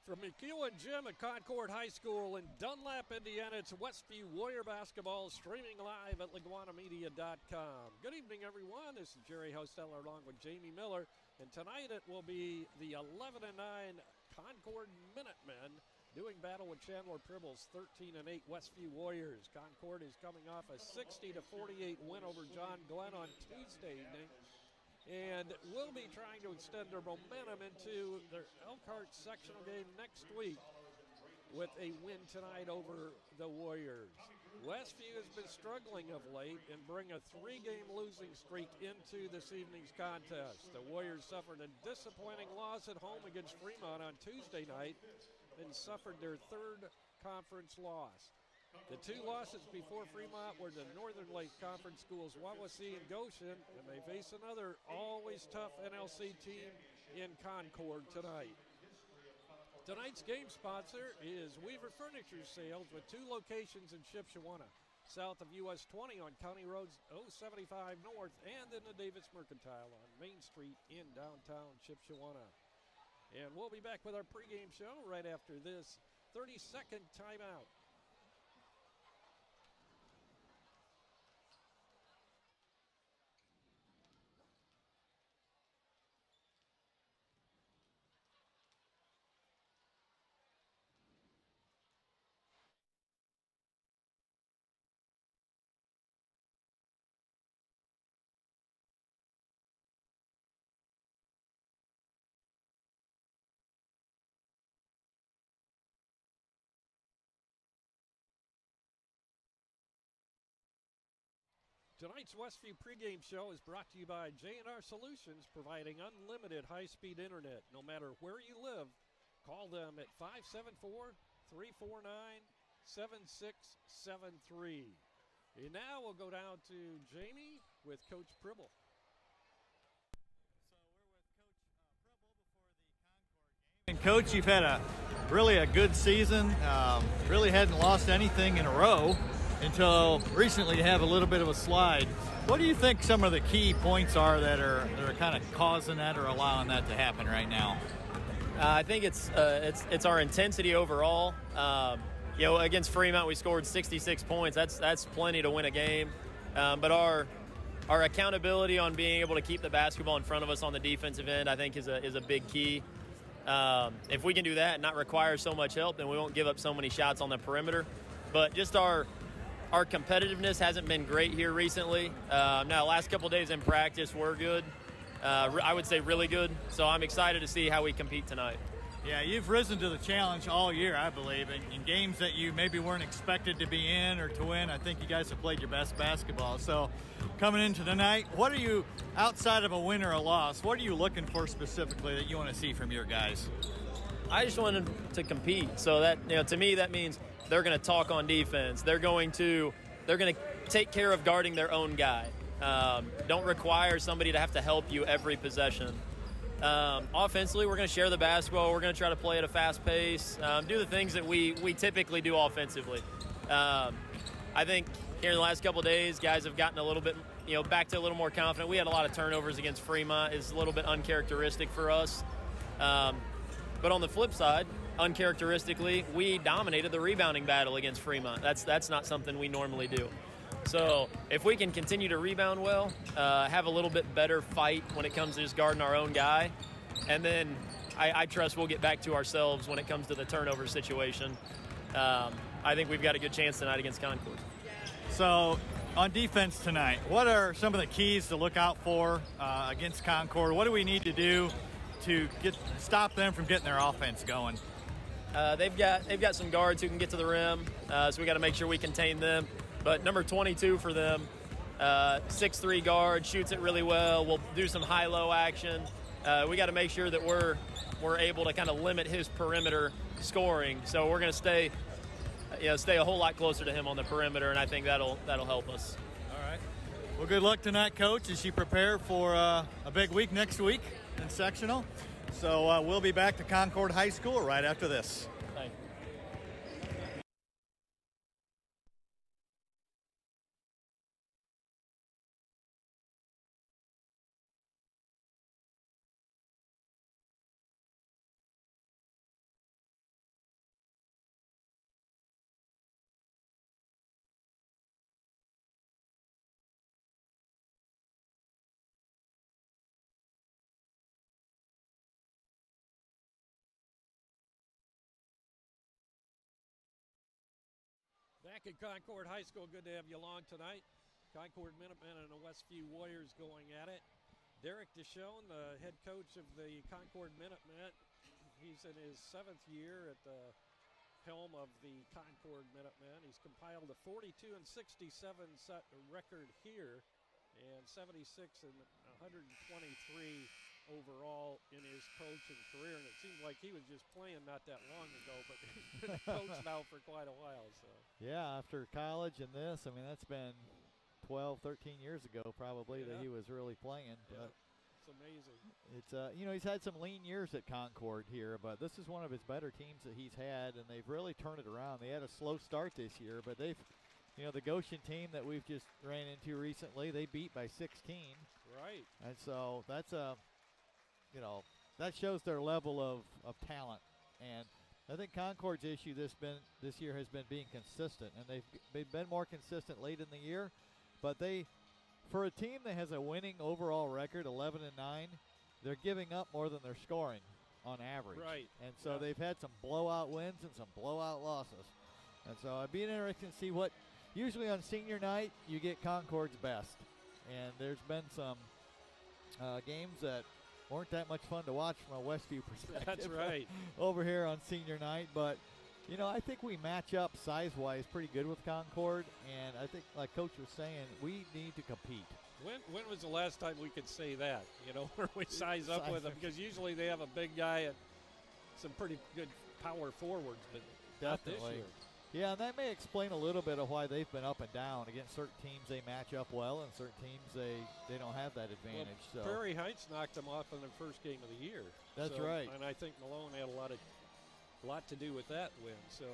From McHugh and Jim at Concord High School in Dunlap, Indiana, it's Westview Warrior Basketball streaming live at LaGwanamedia.com. Good evening, everyone. This is Jerry Hosteller along with Jamie Miller. And tonight it will be the 11-9 Concord Minutemen doing battle with Chandler Pribble's 13-8 Westview Warriors. Concord is coming off a 60-48 win over John Glenn on Tuesday evening, and will be trying to extend their momentum into their Elkhart sectional game next week with a win tonight over the Warriors. Westview has been struggling of late and bring a three-game losing streak into this evening's contest. The Warriors suffered a disappointing loss at home against Fremont on Tuesday night and suffered their third conference loss. The two losses before Fremont were the Northern Lake Conference schools Wawasee and Goshen, and they face another always tough NLC team in Concord tonight. Tonight's game sponsor is Weaver Furniture Sales with two locations in Shipshewana, south of US 20 on County Roads 075 North and in the Davis Mercantile on Main Street in downtown Shipshewana. And we'll be back with our pregame show right after this 30-second timeout. Tonight's Westview pregame show is brought to you by J&R Solutions, providing unlimited high-speed internet. No matter where you live, call them at 574-349-7673. And now we'll go down to Jamie with Coach Pribble. And Coach, you've had really a good season. Really hadn't lost anything in a row until recently. You have a little bit of a slide. What do you think some of the key points are that are kind of causing that or allowing that to happen right now? I think it's our intensity overall. Against Fremont we scored 66 points. That's plenty to win a game. But our accountability on being able to keep the basketball in front of us on the defensive end, I think, is a big key. If we can do that and not require so much help, then we won't give up so many shots on the perimeter. But just our competitiveness hasn't been great here recently. Now, last couple days in practice were good. I would say really good. So I'm excited to see how we compete tonight. Yeah, you've risen to the challenge all year, I believe, in games that you maybe weren't expected to be in or to win. I think you guys have played your best basketball. So coming into tonight, what are you, outside of a win or a loss, what are you looking for specifically that you want to see from your guys? I just want them to compete. So that, to me, that means they're going to talk on defense. They're going to take care of guarding their own guy. Don't require somebody to have to help you every possession. Offensively, we're going to share the basketball. We're going to try to play at a fast pace, do the things that we typically do offensively. I think here in the last couple of days, guys have gotten a little bit, back to a little more confident. We had a lot of turnovers against Fremont. It's a little bit uncharacteristic for us. But on the flip side, uncharacteristically, we dominated the rebounding battle against Fremont. That's not something we normally do. So if we can continue to rebound well, have a little bit better fight when it comes to just guarding our own guy, and then I trust we'll get back to ourselves when it comes to the turnover situation. I think we've got a good chance tonight against Concord. So on defense tonight, what are some of the keys to look out for against Concord? What do we need to do to stop them from getting their offense going? They've got some guards who can get to the rim, so we got to make sure we contain them. But number 22 for them, 6'3" guard, shoots it really well. We'll do some high-low action. We got to make sure that we're able to kind of limit his perimeter scoring. So we're going to stay a whole lot closer to him on the perimeter, and I think that'll help us. All right. Well, good luck tonight, Coach, as you prepare for a big week next week in sectional. So we'll be back to Concord High School right after this. Back at Concord High School, good to have you along tonight. Concord Minutemen and the Westview Warriors going at it. Derek Deschone, the head coach of the Concord Minutemen, he's in his 7th year at the helm of the Concord Minutemen. He's compiled a 42-67 set record here and 76 and 123 overall in his coaching career. And it seemed like he was just playing not that long ago, but he's been a coach now for quite a while. So yeah, after college and this, I mean, that's been 12, 13 years ago probably that he was really playing. Yeah. But it's amazing. it's he's had some lean years at Concord here, but this is one of his better teams that he's had, and they've really turned it around. They had a slow start this year, but they've, the Goshen team that we've just ran into recently, they beat by 16. Right. And so that's that shows their level of talent. And I think Concord's issue this year has been being consistent, and they've been more consistent late in the year. But for a team that has a winning overall record, 11-9, they're giving up more than they're scoring on average. Right. And so they've had some blowout wins and some blowout losses. And so it'd be interesting to see what. Usually on senior night, you get Concord's best. And there's been some games that weren't that much fun to watch from a Westview perspective. That's right. Over here on senior night. But, I think we match up size-wise pretty good with Concord. And I think, like Coach was saying, we need to compete. When was the last time we could say that, where we size up with them? Because usually they have a big guy and some pretty good power forwards, but definitely. Not this year. Yeah, and that may explain a little bit of why they've been up and down. Against certain teams, they match up well, and certain teams, they don't have that advantage. Well, Prairie Heights knocked them off in their first game of the year. That's right. And I think Malone had a lot to do with that win. So,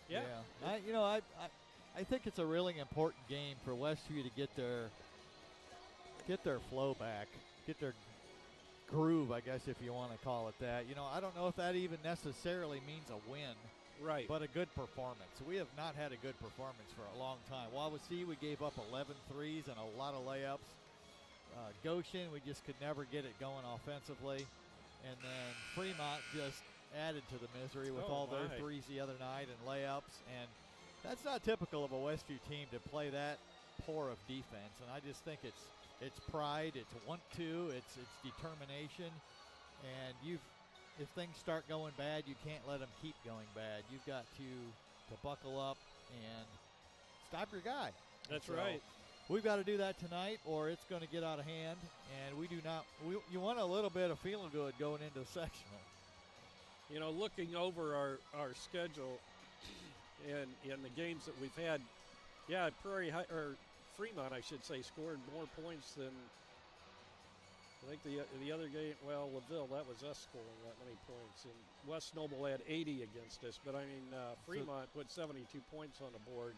yeah. I think it's a really important game for Westview to get their flow back, get their groove, I guess, if you want to call it that. I don't know if that even necessarily means a win. Right. But a good performance. We have not had a good performance for a long time. Wawasee, we gave up 11 threes and a lot of layups. Goshen, we just could never get it going offensively. And then Fremont just added to the misery with all their threes the other night and layups. And that's not typical of a Westview team to play that poor of defense. And I just think it's pride, it's want-to, it's determination. And if things start going bad, you can't let them keep going bad. You've got to buckle up and stop your guy. That's right. We've got to do that tonight, or it's going to get out of hand. And we do not. You want a little bit of feeling good going into the sectional. Looking over our schedule and the games that we've had, Fremont, I should say, scored more points than. I think the other game, LaVille, that was us scoring that many points. And West Noble had 80 against us. But, Fremont put 72 points on the board.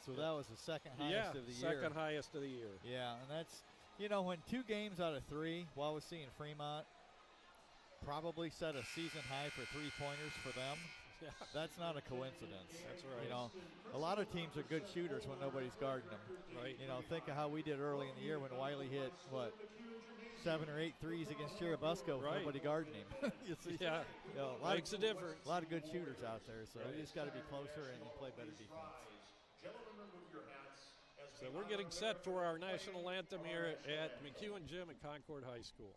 So that was the second highest of the year. Second highest of the year. Yeah, and that's, when 2 games out of 3, Wawasee and Fremont probably set a season high for three-pointers for them. Yeah. That's not a coincidence. That's right. A lot of teams are good shooters when nobody's guarding them. Right. Think of how we did early in the year when Wiley hit, 7 or 8 threes against Churubusco with nobody guarding him. You see? Yeah. Makes a difference. A lot of good shooters out there, so we just got to be closer and play better defense. So we're getting set for our national anthem here at McEwen Gym at Concord High School.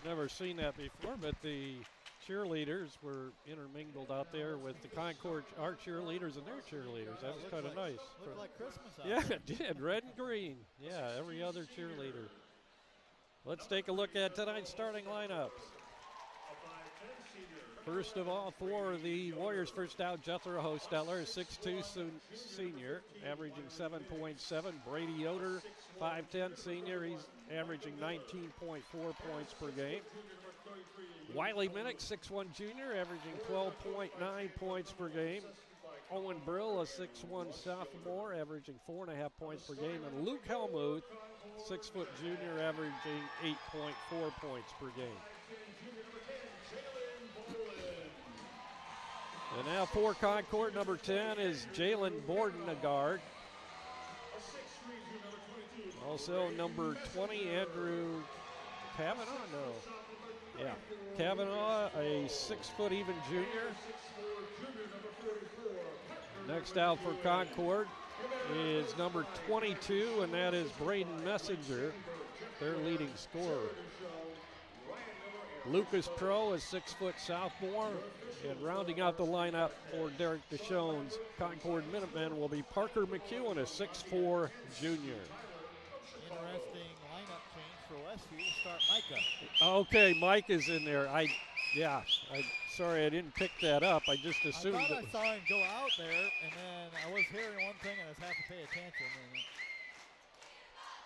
Never seen that before, but the cheerleaders were intermingled out there with the Concord, our cheerleaders and their cheerleaders. That was kind of nice. Looked like Christmas out Yeah, there. it did. Red and green. Yeah, every other cheerleader. Let's take a look at tonight's starting lineups. First of all, for the Warriors, first out, Jethro Hosteller, 6'2" senior, averaging 7.7. Brady Yoder, 5'10" senior. He's averaging 19.4 points per game. Wiley Minnick, 6'1" junior, averaging 12.9 points per game. Owen Brill, a 6'1" sophomore, averaging 4.5 points per game. And Luke Helmuth, 6' junior, averaging 8.4 points per game. And now for Concord, number 10 is Jalen Borden, a guard. Also number 20, Andrew Kavanaugh, no. Yeah, Kavanaugh, a 6' even junior. Next out for Concord is number 22, and that is Braden Messenger, their leading scorer. Lucas Pro, a 6' sophomore, and rounding out the lineup for Derek Deshones, Concord Minutemen, will be Parker McEwen, a 6'4" junior. Interesting lineup change for Westview to start Micah. Okay, Mike is in there. Sorry I didn't pick that up. I just assumed. I thought I saw him go out there, and then I was hearing one thing, and I just have to pay attention.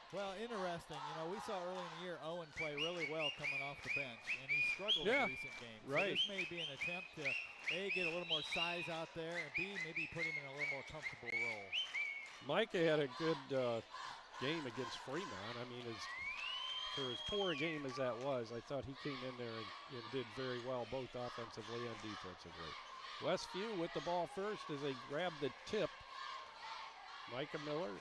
Well, interesting. You know, we saw early in the year Owen play really well coming off the bench, and he struggled in recent games. Right. So this may be an attempt to, A, get a little more size out there, and B, maybe put him in a little more comfortable role. Micah had a good game against Fremont. I mean, for as poor a game as that was, I thought he came in there and did very well, both offensively and defensively. Westview with the ball first as they grab the tip. Micah Miller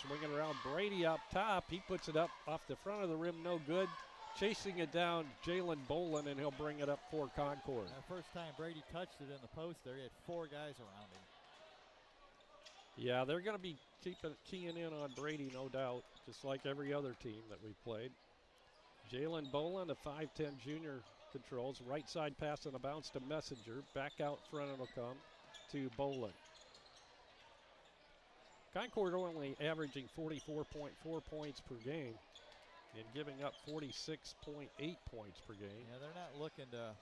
swinging around Brady up top. He puts it up off the front of the rim, no good. Chasing it down, Jalen Bolin, and he'll bring it up for Concord. The first time Brady touched it in the post there, he had 4 guys around him. Yeah, they're going to be keying in on Brady, no doubt, just like every other team that we've played. Jalen Bolin, a 5'10" junior, controls. Right side pass on a bounce to Messenger. Back out front it'll come to Bolin. Concord only averaging 44.4 points per game and giving up 46.8 points per game. Yeah, they're not looking to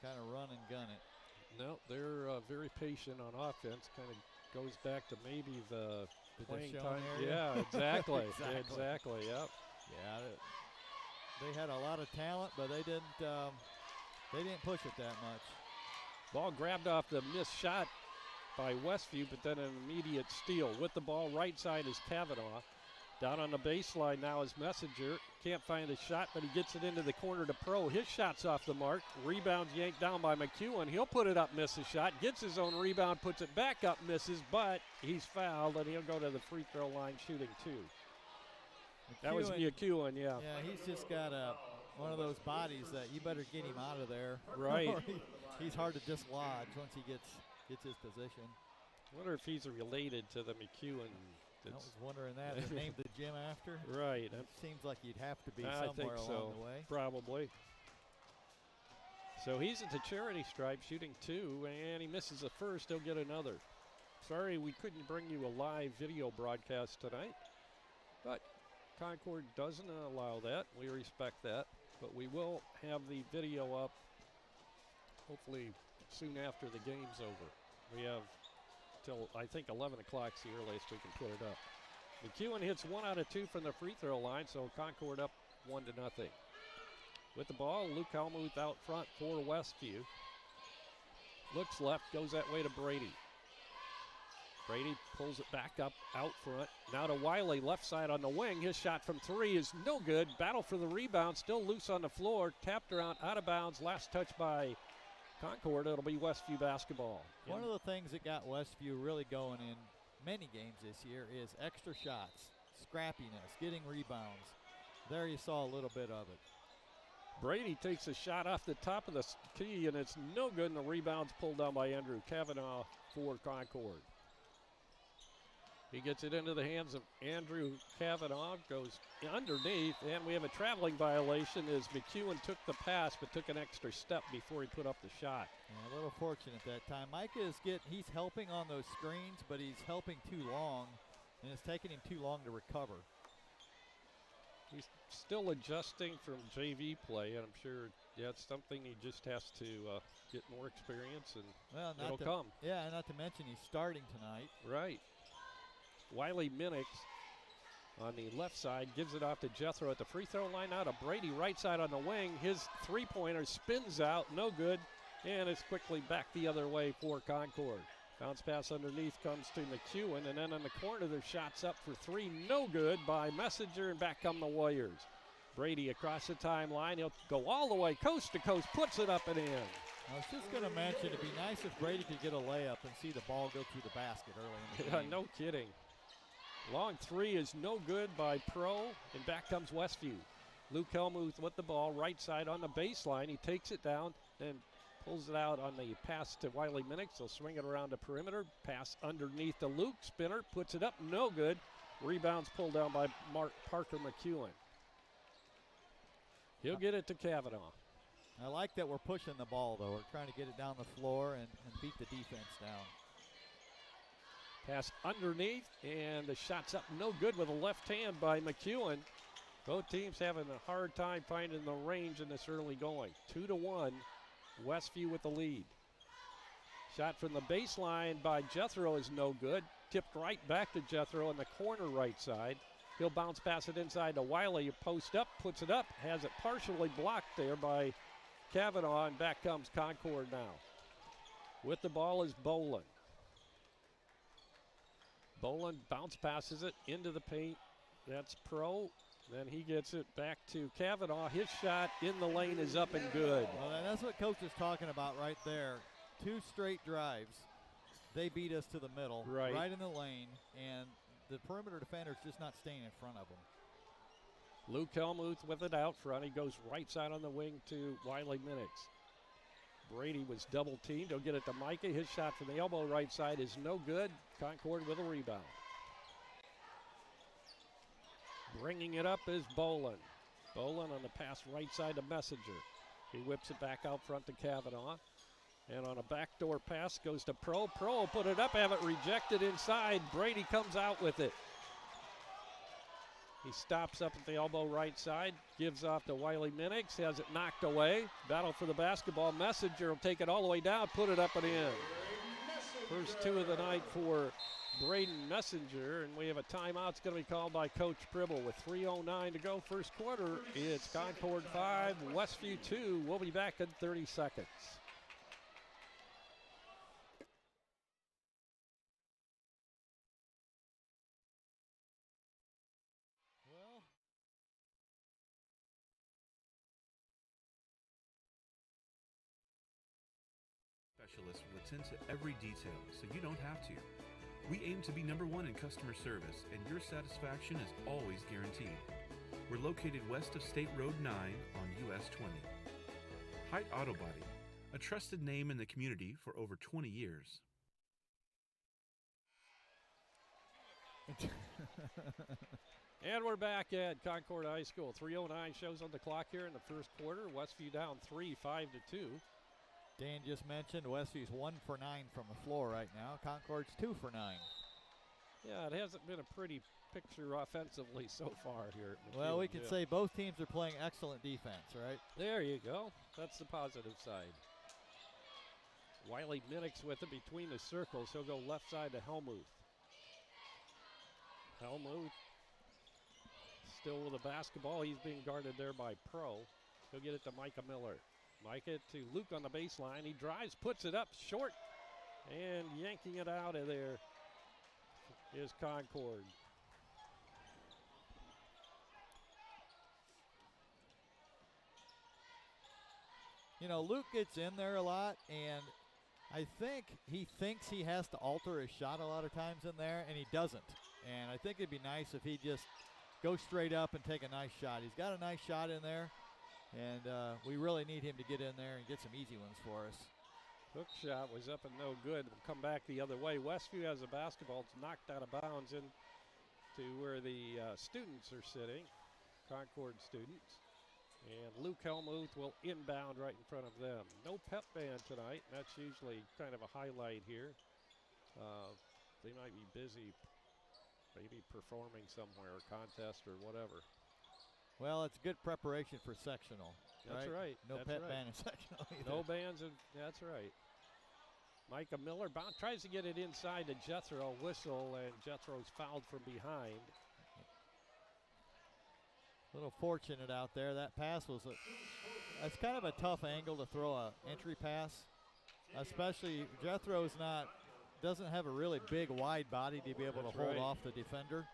kind of run and gun it. No, they're very patient on offense. Kind of goes back to maybe the playing time. Area. Yeah, exactly. Exactly. Yep. Yeah, they had a lot of talent, but they didn't push it that much. Ball grabbed off the missed shot by Westview, but then an immediate steal. With the ball, right side is Kavanaugh. Down on the baseline now is Messenger. Can't find a shot, but he gets it into the corner to Pro. His shot's off the mark. Rebound's yanked down by McEwen. He'll put it up, misses shot. Gets his own rebound, puts it back up, misses, but he's fouled, and he'll go to the free throw line shooting 2. That was McEwen, yeah. Yeah, he's just got one of those bodies that you better get him out of there. Right. Or he's hard to dislodge once he gets his position. I wonder if he's related to the McEwen. I was wondering that. They named the gym after. Right. It seems like you'd have to be I somewhere think along the way. Probably. So he's at the charity stripe shooting 2, and he misses the first. He'll get another. Sorry we couldn't bring you a live video broadcast tonight, but Concord doesn't allow that. We respect that, but we will have the video up hopefully soon after the game's over. We have till I think 11 o'clock's the earliest we can put it up. McEwen hits 1 out of 2 from the free throw line, so Concord up 1-0. With the ball, Luke Helmuth out front for Westview. Looks left, goes that way to Brady. Brady pulls it back up out front. Now to Wiley, left side on the wing. His shot from 3 is no good. Battle for the rebound, still loose on the floor. Tapped around, out of bounds. Last touch by Concord. It'll be Westview basketball. One of the things that got Westview really going in many games this year is extra shots, scrappiness, getting rebounds. There you saw a little bit of it. Brady takes a shot off the top of the key, and it's no good, and the rebound's pulled down by Andrew Kavanaugh for Concord. He gets it into the hands of Andrew Kavanaugh, goes underneath, and we have a traveling violation as McEwen took the pass but took an extra step before he put up the shot. Yeah, a little fortunate that time. Micah he's helping on those screens, but he's helping too long, and it's taking him too long to recover. He's still adjusting from JV play, and I'm sure it's something he just has to get more experience, and it'll come. Yeah, not to mention he's starting tonight. Right. Wiley Minix on the left side gives it off to Jethro at the free throw line. Out of Brady, right side on the wing. His three-pointer spins out, no good, and it's quickly back the other way for Concord. Bounce pass underneath comes to McEwen, and then in the corner there's shots up for three, no good by Messenger, and back come the Warriors. Brady across the timeline. He'll go all the way coast to coast, puts it up and in. I was just going to mention it'd be nice if Brady could get a layup and see the ball go through the basket early in the game. No kidding. Long three is no good by Pro, and back comes Westview. Luke Helmuth with the ball, right side on the baseline. He takes it down and pulls it out on the pass to Wiley Minix. He'll swing it around the perimeter. Pass underneath to Luke. Spinner puts it up, no good. Rebounds pulled down by Parker McEwen. He'll get it to Kavanaugh. I like that we're pushing the ball, though. We're trying to get it down the floor and beat the defense down. Pass underneath, and the shot's up no good with a left hand by McEwen. Both teams having a hard time finding the range in this early going. 2-1, Westview with the lead. Shot from the baseline by Jethro is no good. Tipped right back to Jethro in the corner right side. He'll bounce pass it inside to Wiley. Post up, puts it up, has it partially blocked there by Kavanaugh, and back comes Concord now. With the ball is Boland. Boland bounce passes it into the paint. That's Pro. Then he gets it back to Kavanaugh. His shot in the lane is up and good. Well, that's what Coach is talking about right there. 2 straight drives. They beat us to the middle, right in the lane, and the perimeter defender's just not staying in front of him. Luke Helmuth with it out front. He goes right side on the wing to Wiley Minix. Brady was double teamed. He'll get it to Micah. His shot from the elbow right side is no good. Concord with a rebound. Bringing it up is Boland. Boland on the pass right side to Messenger. He whips it back out front to Kavanaugh. And on a backdoor pass goes to Pro. Pro will put it up, have it rejected inside. Brady comes out with it. He stops up at the elbow right side, gives off to Wiley Minix, has it knocked away. Battle for the basketball. Messenger will take it all the way down, put it up and in. First 2 of the night for Braden Messenger, and we have a timeout. It's going to be called by Coach Pribble with 3:09 to go. First quarter, it's Concord 5, Westview 2. We'll be back in 30 seconds. Specialists will attend to every detail, so you don't have to. We aim to be #1 in customer service, and your satisfaction is always guaranteed. We're located west of State Road 9 on US 20. Height Auto Body, a trusted name in the community for over 20 years. And we're back at Concord High School. 3:09 shows on the clock here in the first quarter. Westview down 3, 5-2. Dan just mentioned Westview's 1 for 9 from the floor right now. Concord's 2 for 9. Yeah, it hasn't been a pretty picture offensively so far here. Well, we can say both teams are playing excellent defense, right? There you go. That's the positive side. Wiley Minix with it between the circles. He'll go left side to Helmuth. Helmuth still with the basketball. He's being guarded there by Pro. He'll get it to Micah Miller. Micah to Luke on the baseline. He drives, puts it up short, and yanking it out of there is Concord. You know, Luke gets in there a lot, and I think he thinks he has to alter his shot a lot of times in there, and he doesn't. And I think it'd be nice if he just goes straight up and take a nice shot. He's got a nice shot in there. And we really need him to get in there and get some easy ones for us. Hook shot was up and no good. We'll come back the other way. Westview has a basketball. It's knocked out of bounds into where the students are sitting, Concord students. And Luke Helmuth will inbound right in front of them. No pep band tonight. That's usually kind of a highlight here. They might be busy, maybe performing somewhere, contest or whatever. Well, it's good preparation for sectional. That's right. No that's pep right. band in sectional either. No bands, that's right. Micah Miller tries to get it inside to Jethro. Whistle, and Jethro's fouled from behind. A little fortunate out there. That pass was that's kind of a tough angle to throw a entry pass, especially Jethro's doesn't have a really big wide body to be able to hold off the defender.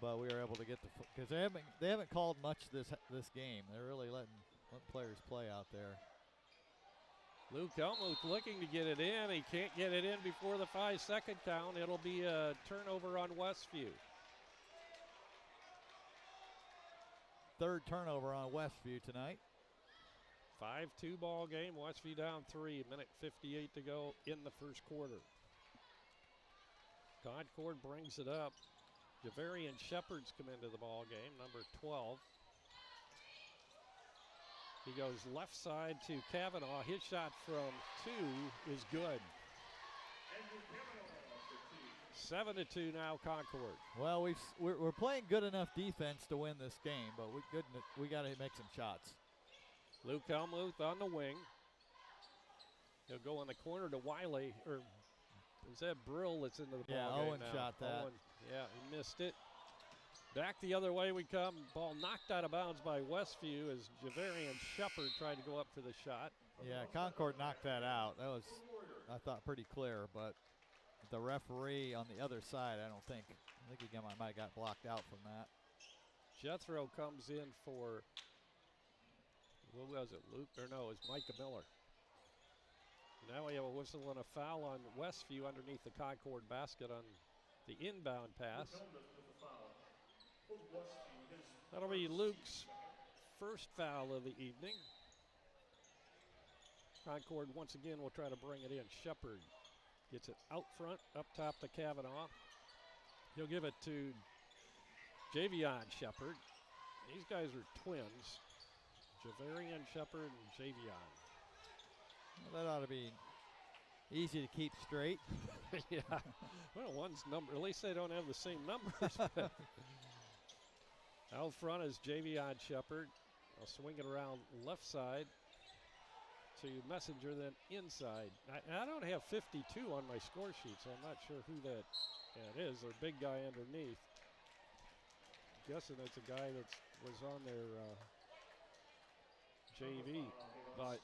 But we were able to get because they haven't called much this game. They're really letting players play out there. Luke Helmuth looking to get it in. He can't get it in before the 5-second count. It'll be a turnover on Westview. Third turnover on Westview tonight. 5-2 ball game. Westview down 3. Minute 58 to go in the first quarter. Concord brings it up. Javarian Shepard's come into the ball game, number 12. He goes left side to Kavanaugh. His shot from 2 is good. 7-2 now, Concord. Well, we're playing good enough defense to win this game, but we got to make some shots. Luke Helmuth on the wing. He'll go in the corner to Wiley, or is that Brill that's into the ball game Owen now? shot that. Owen, yeah, he missed it. Back the other way we come. Ball knocked out of bounds by Westview as Javarian Shepard tried to go up for the shot. Yeah, Concord knocked that out. That was, I thought, pretty clear, but the referee on the other side, I think he might have got blocked out from that. Jethro comes in for, what was it, Luke? Or no, it's Micah Miller. Now we have a whistle and a foul on Westview underneath the Concord basket on the inbound pass. That'll be Luke's first foul of the evening. Concord once again will try to bring it in. Shepard gets it out front, up top to Kavanaugh. He'll give it to Javion Shepard. These guys are twins. Javarian Shepard and Javion. Well, that ought to be easy to keep straight. Yeah. Well, one's number, at least they don't have the same numbers. Out front is Javion Shepard. I'll swing it around left side to Messenger, then inside. I don't have 52 on my score sheet, so I'm not sure who that is. Their big guy underneath. I'm guessing it's a guy that was on their JV. But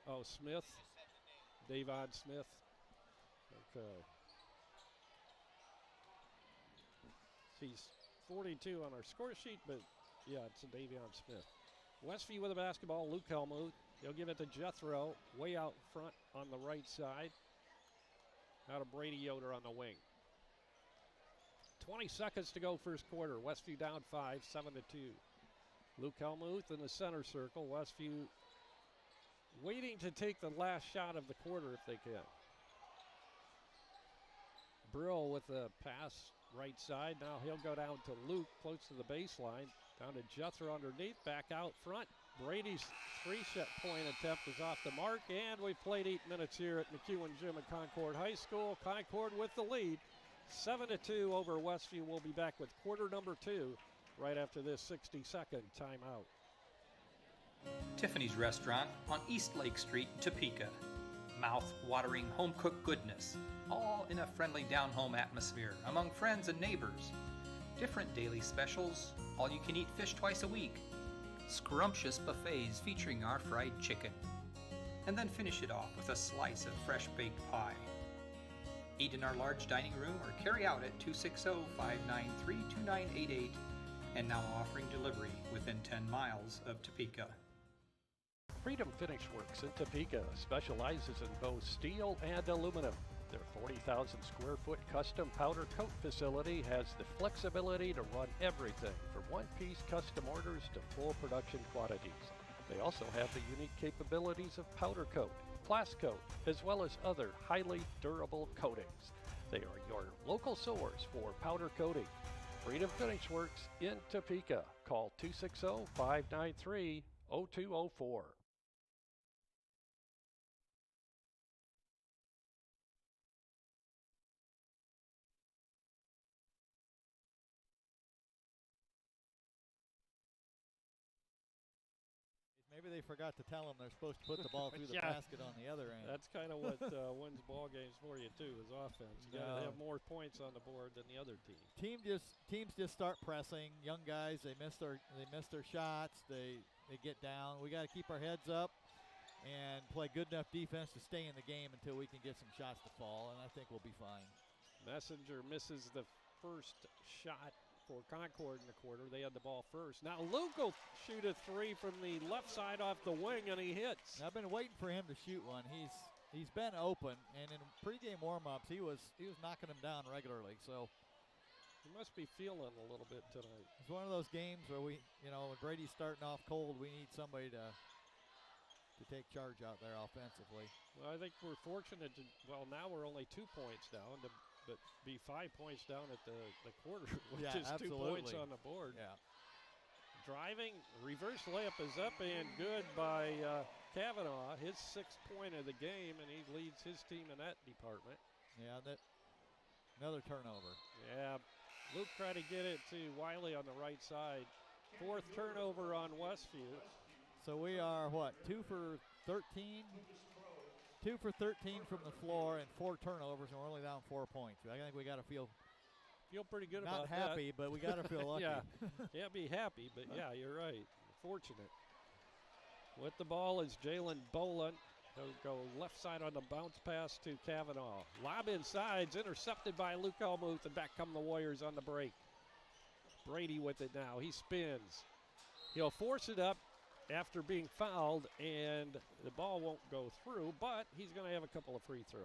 oh, Smith. Davon Smith. Okay. He's 42 on our score sheet, but yeah, it's a Davion Smith. Westview with the basketball. Luke Helmuth. He'll give it to Jethro, way out front on the right side. Out of Brady Yoder on the wing. 20 seconds to go first quarter. Westview down 5, 7-2. Luke Helmuth in the center circle. Westview waiting to take the last shot of the quarter if they can. Brill with the pass right side. Now he'll go down to Luke close to the baseline. Down to Jethro underneath. Back out front. Brady's three-point attempt is off the mark. And we've played 8 minutes here at McEwen Gym at Concord High School. Concord with the lead. 7-2 over Westview. We'll be back with quarter number 2 right after this 60-second timeout. Tiffany's Restaurant on East Lake Street, Topeka. Mouth-watering home-cooked goodness, all in a friendly down-home atmosphere among friends and neighbors. Different daily specials, all-you-can-eat fish twice a week, scrumptious buffets featuring our fried chicken, and then finish it off with a slice of fresh-baked pie. Eat in our large dining room or carry out at 260-593-2988, and now offering delivery within 10 miles of Topeka. Freedom Finish Works in Topeka specializes in both steel and aluminum. Their 40,000 square foot custom powder coat facility has the flexibility to run everything from one-piece custom orders to full production quantities. They also have the unique capabilities of powder coat, class coat, as well as other highly durable coatings. They are your local source for powder coating. Freedom Finish Works in Topeka. Call 260-593-0204. Maybe they forgot to tell them they're supposed to put the ball through the Yeah. basket on the other end. That's kind of what wins ball games for you too, is offense. You got to have more points on the board than the other team. Teams just start pressing. Young guys, they miss their shots. They get down. We got to keep our heads up and play good enough defense to stay in the game until we can get some shots to fall, and I think we'll be fine. Messenger misses the first shot for Concord in the quarter. They had the ball first. Now Luke will shoot a three from the left side off the wing, and he hits. I've been waiting for him to shoot one. He's been open, and in pregame warm-ups, he was knocking them down regularly. So He must be feeling a little bit tonight. it's one of those games where when Brady's starting off cold, we need somebody to take charge out there offensively. Well, I think we're fortunate now we're only 2 points down, but be 5 points down at the quarter, which is absolutely. 2 points on the board. Yeah. Driving, reverse layup is up and good by Kavanaugh, his 6th point of the game, and he leads his team in that department. Yeah, another turnover. Yeah, Luke tried to get it to Wiley on the right side. 4th turnover on Westview. So we are, 2 for 13? 2 for 13 from the floor and 4 turnovers, and we're only down 4 points. I think we got to feel Pretty good not about that. happy, but we got to feel lucky. Yeah, can't be happy, but yeah, you're right. Fortunate. With the ball is Jalen Boland. He'll go left side on the bounce pass to Kavanaugh. Lob inside's intercepted by Luke Elmuth, and back come the Warriors on the break. Brady with it now. He spins. He'll force it up after being fouled, and the ball won't go through, but he's going to have a couple of free throws.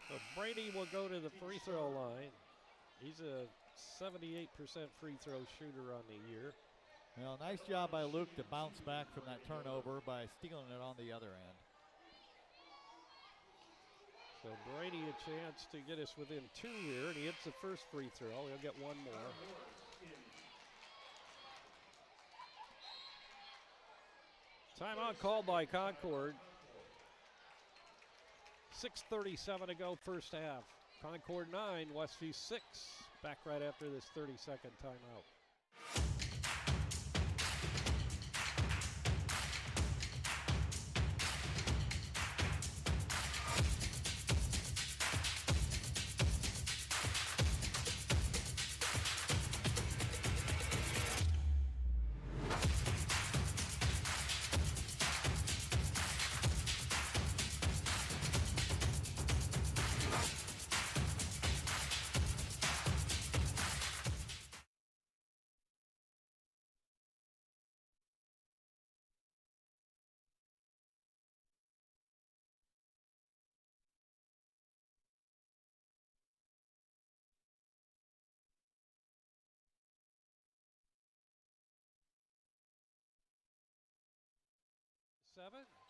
So Brady will go to the free throw line. He's a 78% free throw shooter on the year. Well, nice job by Luke to bounce back from that turnover by stealing it on the other end. So Brady a chance to get us within 2 here, and he hits the first free throw. He'll get one more. Timeout called by Concord. 6:37 to go first half. Concord 9, Westview 6. Back right after this 30-second timeout.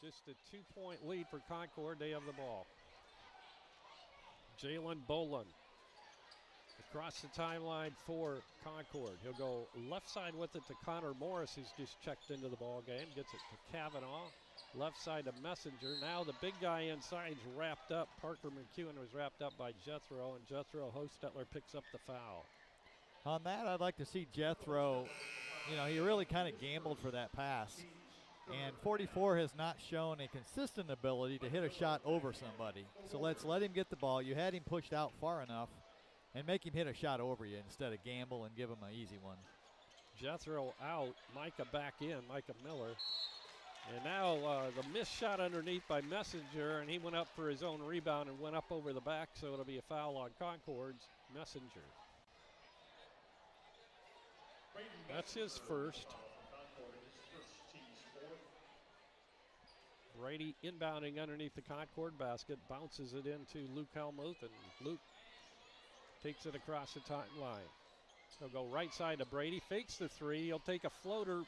Just a 2-point lead for Concord. They have the ball. Jalen Boland across the timeline for Concord. He'll go left side with it to Connor Morris, who's just checked into the ball game. Gets it to Kavanaugh. Left side to Messenger. Now the big guy inside is wrapped up. Parker McEwen was wrapped up by Jethro, and Jethro Hostetler picks up the foul. On that, I'd like to see Jethro, he really kind of gambled for that pass. And 44 has not shown a consistent ability to hit a shot over somebody. So let's let him get the ball. You had him pushed out far enough and make him hit a shot over you instead of gamble and give him an easy one. Jethro out, Micah back in, Micah Miller. And now the missed shot underneath by Messenger, and he went up for his own rebound and went up over the back, so it'll be a foul on Concord's Messenger. That's his first. Brady inbounding underneath the Concord basket, bounces it into Luke Helmuth, and Luke takes it across the timeline. He'll go right side to Brady, fakes the three. He'll take a floater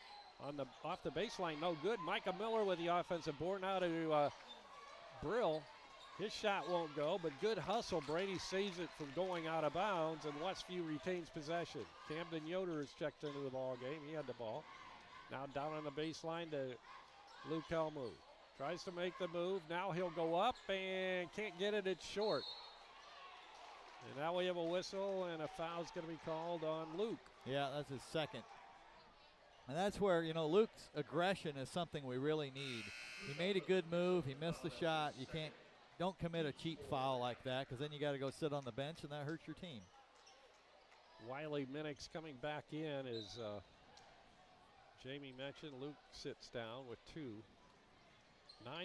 off the baseline, no good. Micah Miller with the offensive board now to Brill. His shot won't go, but good hustle. Brady saves it from going out of bounds, and Westview retains possession. Camden Yoder is checked into the ball game. He had the ball. Now down on the baseline to Luke Helmuth. Tries to make the move. Now he'll go up and can't get it. It's short. And now we have a whistle, and a foul's going to be called on Luke. Yeah, that's his second. And that's where, Luke's aggression is something we really need. He made a good move. He missed the shot. Don't commit a cheap foul like that, because then you got to go sit on the bench, and that hurts your team. Wiley Minix coming back in, as Jamie mentioned. Luke sits down with 2.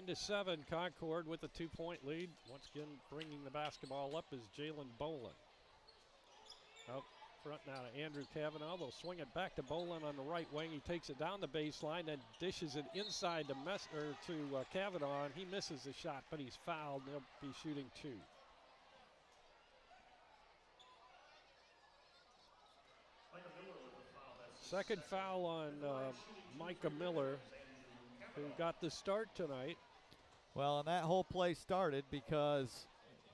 9-7, Concord with a 2-point lead. Once again, bringing the basketball up is Jalen Bolin. Out front now to Andrew Cavanaugh. They'll swing it back to Bolin on the right wing. He takes it down the baseline and dishes it inside to Cavanaugh, and he misses the shot, but he's fouled. They'll be shooting 2. Second foul on Micah Miller, who got the start tonight. Well, and that whole play started because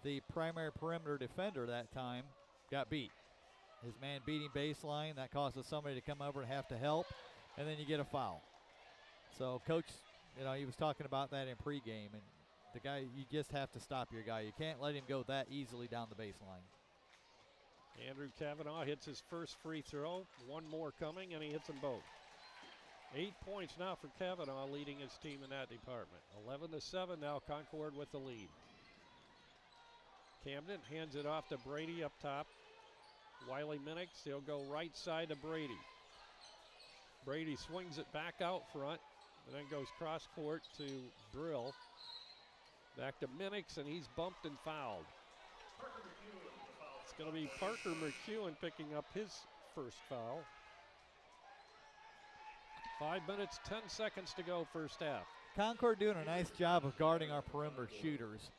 the primary perimeter defender that time got beat. His man beating baseline, that causes somebody to come over and have to help, and then you get a foul. So Coach, he was talking about that in pregame, and the guy, you just have to stop your guy. You can't let him go that easily down the baseline. Andrew Cavanaugh hits his first free throw. One more coming, and he hits them both. 8 points now for Cavanaugh, leading his team in that department. 11-7 now, Concord with the lead. Camden hands it off to Brady up top. Wiley Minix, he'll go right side to Brady. Brady swings it back out front, and then goes cross court to Brill. Back to Minix, and he's bumped and fouled. It's going to be Parker McEwen picking up his first foul. 5 minutes, 10 seconds to go, first half. Concord doing a nice job of guarding our perimeter shooters.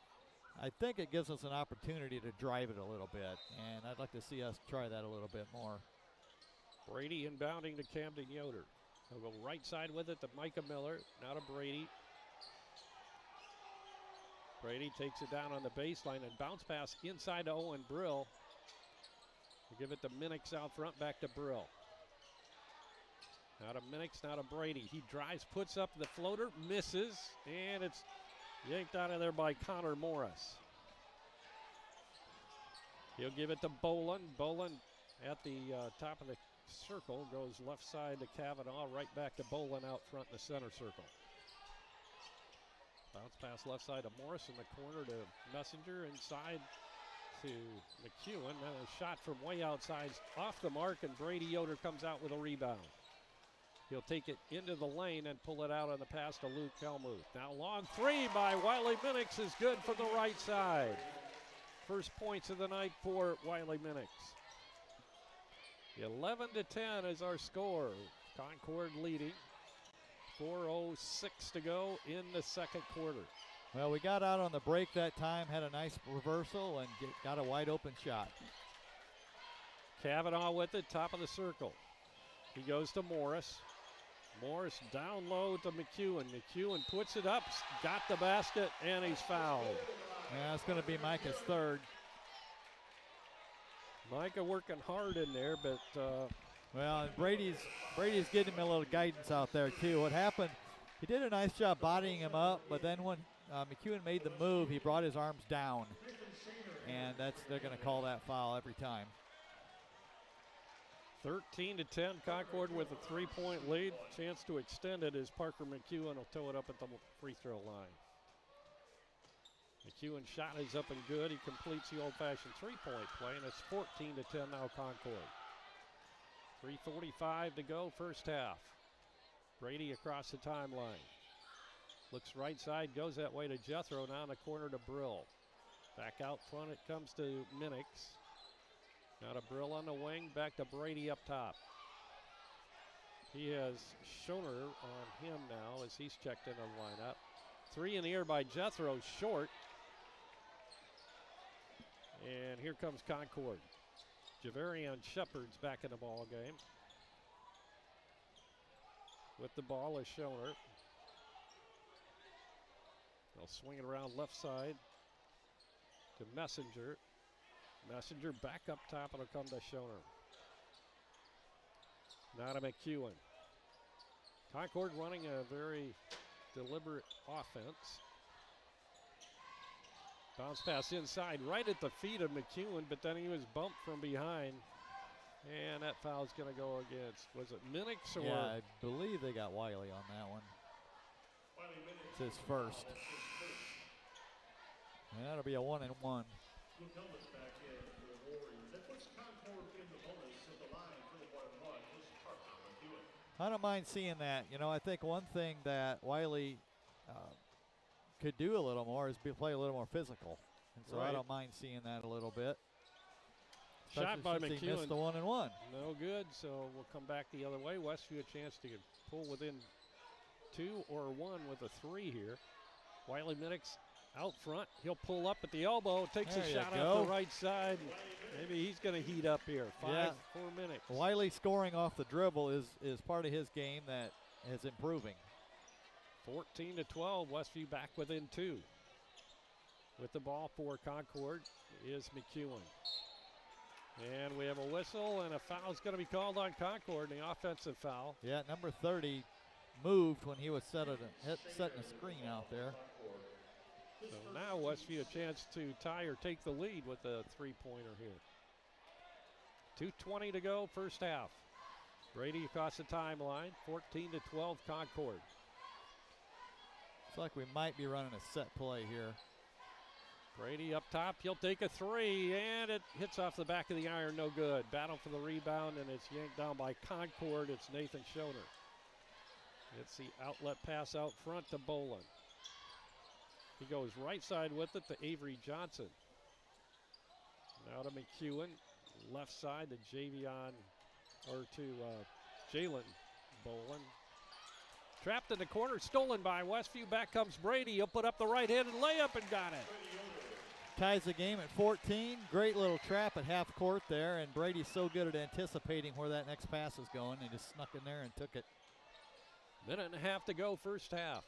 I think it gives us an opportunity to drive it a little bit, and I'd like to see us try that a little bit more. Brady inbounding to Camden Yoder. He'll go right side with it to Micah Miller, now to Brady. Brady takes it down on the baseline and bounce pass inside to Owen Brill. We'll give it to Minix out front, back to Brill. Now to Minix, now to Brady. He drives, puts up the floater, misses, and it's yanked out of there by Connor Morris. He'll give it to Bolin. Bolin at the top of the circle, goes left side to Cavanaugh, right back to Bolin out front in the center circle. Bounce pass left side to Morris in the corner to Messenger, inside to McEwen. Then a shot from way outside, off the mark, and Brady Yoder comes out with a rebound. He'll take it into the lane and pull it out on the pass to Luke Helmuth. Now long three by Wiley Minix is good from the right side. First points of the night for Wiley Minix. 11-10 is our score. Concord leading. 4:06 to go in the second quarter. Well, we got out on the break that time, had a nice reversal, and got a wide open shot. Cavanaugh with it, top of the circle. He goes to Morris. Morris down low to McEwen. McEwen puts it up, got the basket, and he's fouled. Yeah, it's going to be Micah's third. Micah working hard in there, but well, and Brady's getting him a little guidance out there too. What happened, he did a nice job bodying him up, but then when McEwen made the move, he brought his arms down, and they're going to call that foul every time. 13-10, Concord with a 3-point lead. Chance to extend it as Parker McEwen will tow it up at the free throw line. McEwen's shot is up and good. He completes the old-fashioned three-point play, and it's 14-10 now Concord. 3:45 to go, first half. Brady across the timeline. Looks right side, goes that way to Jethro, now in the corner to Brill. Back out front it comes to Minix. Now to Brill on the wing, back to Brady up top. He has Schoner on him now as he's checked in on the lineup. Three in the air by Jethro, short. And here comes Concord. Javarian Shepard's back in the ball game. With the ball is Schoner. They'll swing it around left side to Messenger. Messenger back up top, and it'll come to Schoner. Now to McEwen. Concord running a very deliberate offense. Bounce pass inside, right at the feet of McEwen, but then he was bumped from behind. And that foul's going to go against, was it Minix or? Yeah, I believe they got Wiley on that one. It's his first. And that'll be a 1-and-1. I don't mind seeing that. You know, I think one thing that Wiley could do a little more is play a little more physical. And so I don't mind seeing that a little bit. Shot by McEwen. He missed the 1-and-1. No good, so we'll come back the other way. Westview a chance to pull within 2 or 1 with a 3 here. Wiley Minix out front. He'll pull up at the elbow, takes a shot off the right side. Maybe he's going to heat up here. 4 minutes. Wiley scoring off the dribble is part of his game that is improving. 14-12, Westview back within 2. With the ball for Concord is McEwen. And we have a whistle, and a foul's going to be called on Concord, the offensive foul. Yeah, number 30 moved when he was setting a screen out there. So now Westview a chance to tie or take the lead with a three-pointer here. 2:20 to go, first half. Brady across the timeline, 14-12 Concord. Looks like we might be running a set play here. Brady up top, he'll take a 3, and it hits off the back of the iron, no good. Battle for the rebound, and it's yanked down by Concord. It's Nathan Schoner. It's the outlet pass out front to Bolin. He goes right side with it to Avery Johnson. Now to McEwen, left side to Jalen Bolin. Trapped in the corner, stolen by Westview. Back comes Brady. He'll put up the right-handed layup and got it. Ties the game at 14. Great little trap at half court there, and Brady's so good at anticipating where that next pass is going. He just snuck in there and took it. Minute and a half to go, first half.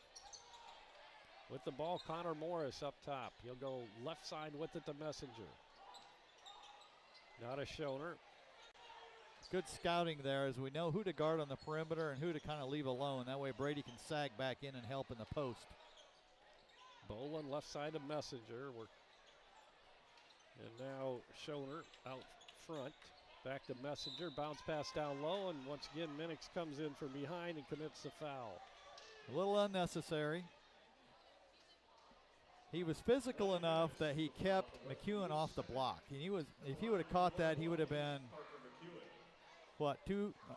With the ball, Connor Morris up top. He'll go left side with it to Messenger. Now to Schoner. Good scouting there as we know who to guard on the perimeter and who to kind of leave alone. That way Brady can sag back in and help in the post. Bolin left side of Messenger. And now Schoner out front. Back to Messenger. Bounce pass down low. And once again, Minix comes in from behind and commits the foul. A little unnecessary. He was physical enough that he kept McEwen off the block. And if he would have caught that, he would have been,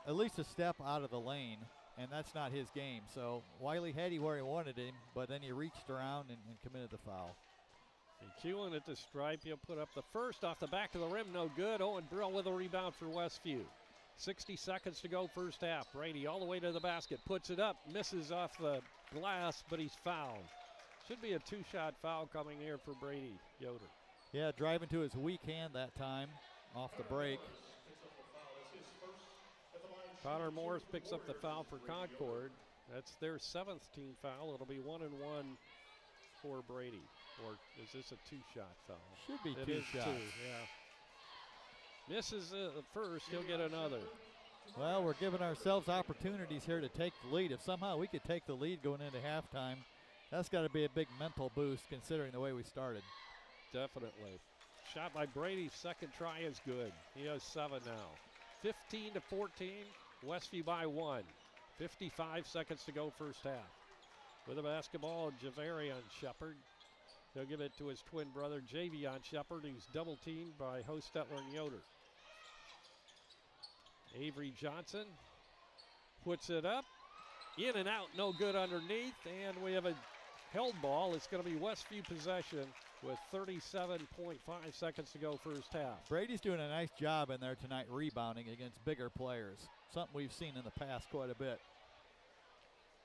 at least a step out of the lane, and that's not his game. So Wiley had him where he wanted him, but then he reached around and committed the foul. McEwen at the stripe. He'll put up the first off the back of the rim, no good. Owen Brill with a rebound for Westview. 60 seconds to go, first half. Brady all the way to the basket, puts it up, misses off the glass, but he's fouled. Should be a 2-shot foul coming here for Brady Yoder. Yeah, driving to his weak hand that time off the break. Connor Morris picks up the foul for Concord. That's their 7th team foul. It'll be 1-1 for Brady. Or is this a 2-shot foul? Should be it 2 is shots. 2, yeah. Misses the first, he'll get another. Well, we're giving ourselves opportunities here to take the lead. If somehow we could take the lead going into halftime, that's got to be a big mental boost considering the way we started. Definitely. Shot by Brady, second try is good. He has 7 now. 15-14, Westview by 1. 55 seconds to go, first half. With the basketball, Javarian Shepard. He'll give it to his twin brother, Javion Shepard, who's double teamed by Hostetler and Yoder. Avery Johnson puts it up. In and out, no good underneath. And we have a held ball. It's going to be Westview possession with 37.5 seconds to go, first half. Brady's doing a nice job in there tonight rebounding against bigger players. Something we've seen in the past quite a bit.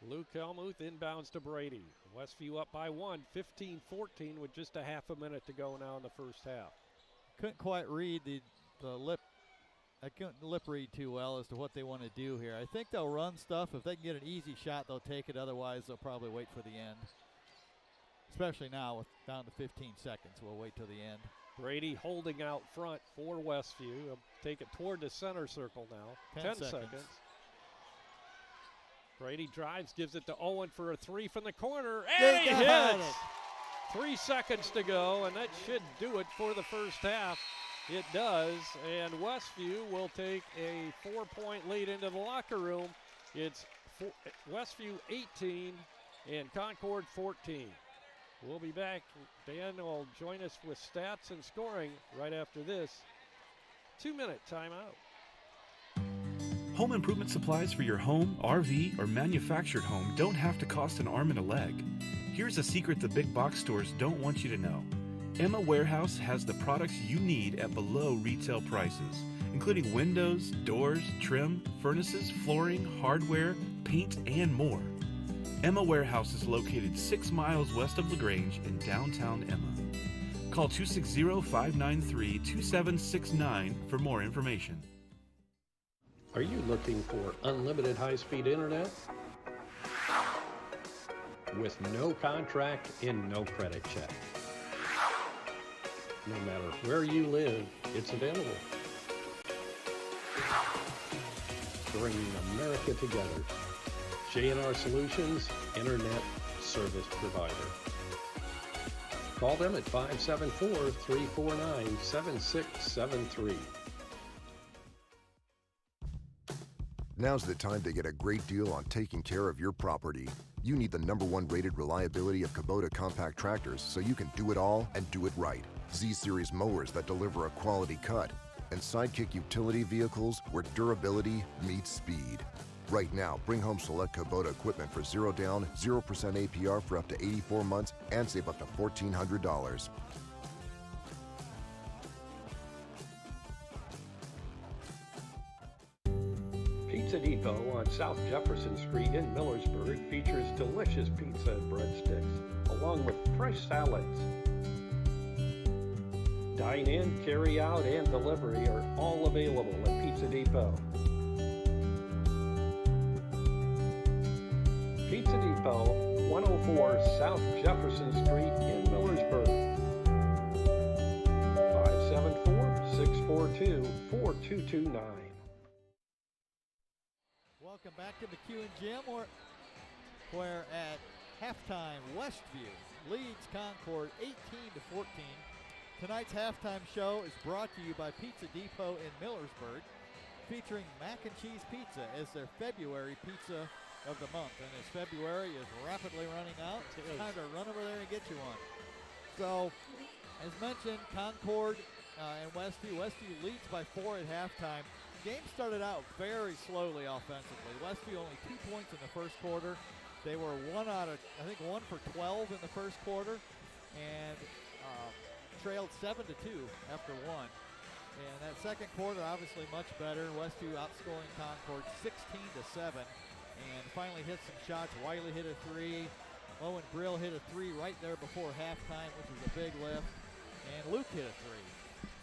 Luke Helmuth inbounds to Brady. Westview up by 1, 15-14 with just a half a minute to go now in the first half. Couldn't quite read the lip. I couldn't lip read too well as to what they want to do here. I think they'll run stuff. If they can get an easy shot, they'll take it. Otherwise, they'll probably wait for the end. Especially now with down to 15 seconds. We'll wait till the end. Brady holding out front for Westview. He'll take it toward the center circle now. 10 seconds. Brady drives, gives it to Owen for a three from the corner, and he hits! 3 seconds to go, and that should do it for the first half. It does, and Westview will take a 4-point lead into the locker room. It's Westview 18 and Concord 14. We'll be back. Dan will join us with stats and scoring right after this 2-minute timeout. Home improvement supplies for your home, RV, or manufactured home don't have to cost an arm and a leg. Here's a secret the big box stores don't want you to know. Emma Warehouse has the products you need at below retail prices, including windows, doors, trim, furnaces, flooring, hardware, paint, and more. Emma Warehouse is located 6 miles west of LaGrange in downtown Emma. Call 260-593-2769 for more information. Are you looking for unlimited high-speed internet? With no contract and no credit check. No matter where you live, it's available. Bringing America together. J&R Solutions, Internet Service Provider. Call them at 574-349-7673. Now's the time to get a great deal on taking care of your property. You need the #1 rated reliability of Kubota compact tractors so you can do it all and do it right. Z-Series mowers that deliver a quality cut, and Sidekick utility vehicles where durability meets speed. Right now, bring home select Kubota equipment for 0 down, 0% APR for up to 84 months and save up to $1,400. Pizza Depot on South Jefferson Street in Millersburg features delicious pizza and breadsticks, along with fresh salads. Dine-in, carry-out, and delivery are all available at Pizza Depot. Pizza Depot, 104 South Jefferson Street in Millersburg. 574-642-4229. Welcome back to McEwen Gym, where at halftime, Westview leads Concord 18-14. Tonight's halftime show is brought to you by Pizza Depot in Millersburg, featuring mac and cheese pizza as their February pizza of the month. And as February is rapidly running out, it's time to run over there and get you one. So, as mentioned, Concord and Westview leads by 4 at halftime. Game started out very slowly offensively. Westview only 2 points in the first quarter. They were 1 for 12 in the first quarter, and trailed 7-2 after 1. And that second quarter, obviously much better. Westview outscoring Concord 16-7, and finally hit some shots. Wiley hit a 3. Owen Brill hit a 3 right there before halftime, which was a big lift. And Luke hit a 3.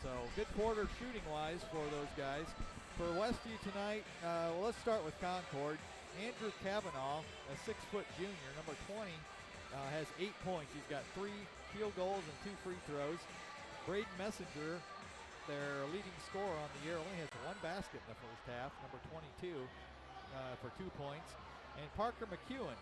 So good quarter shooting-wise for those guys. For Westview tonight, let's start with Concord. Andrew Kavanaugh, a 6-foot junior, number 20, has 8 points. He's got 3 field goals and 2 free throws. Braden Messenger, their leading scorer on the year, only has 1 basket in the first half, number 22, for 2 points. And Parker McEwen,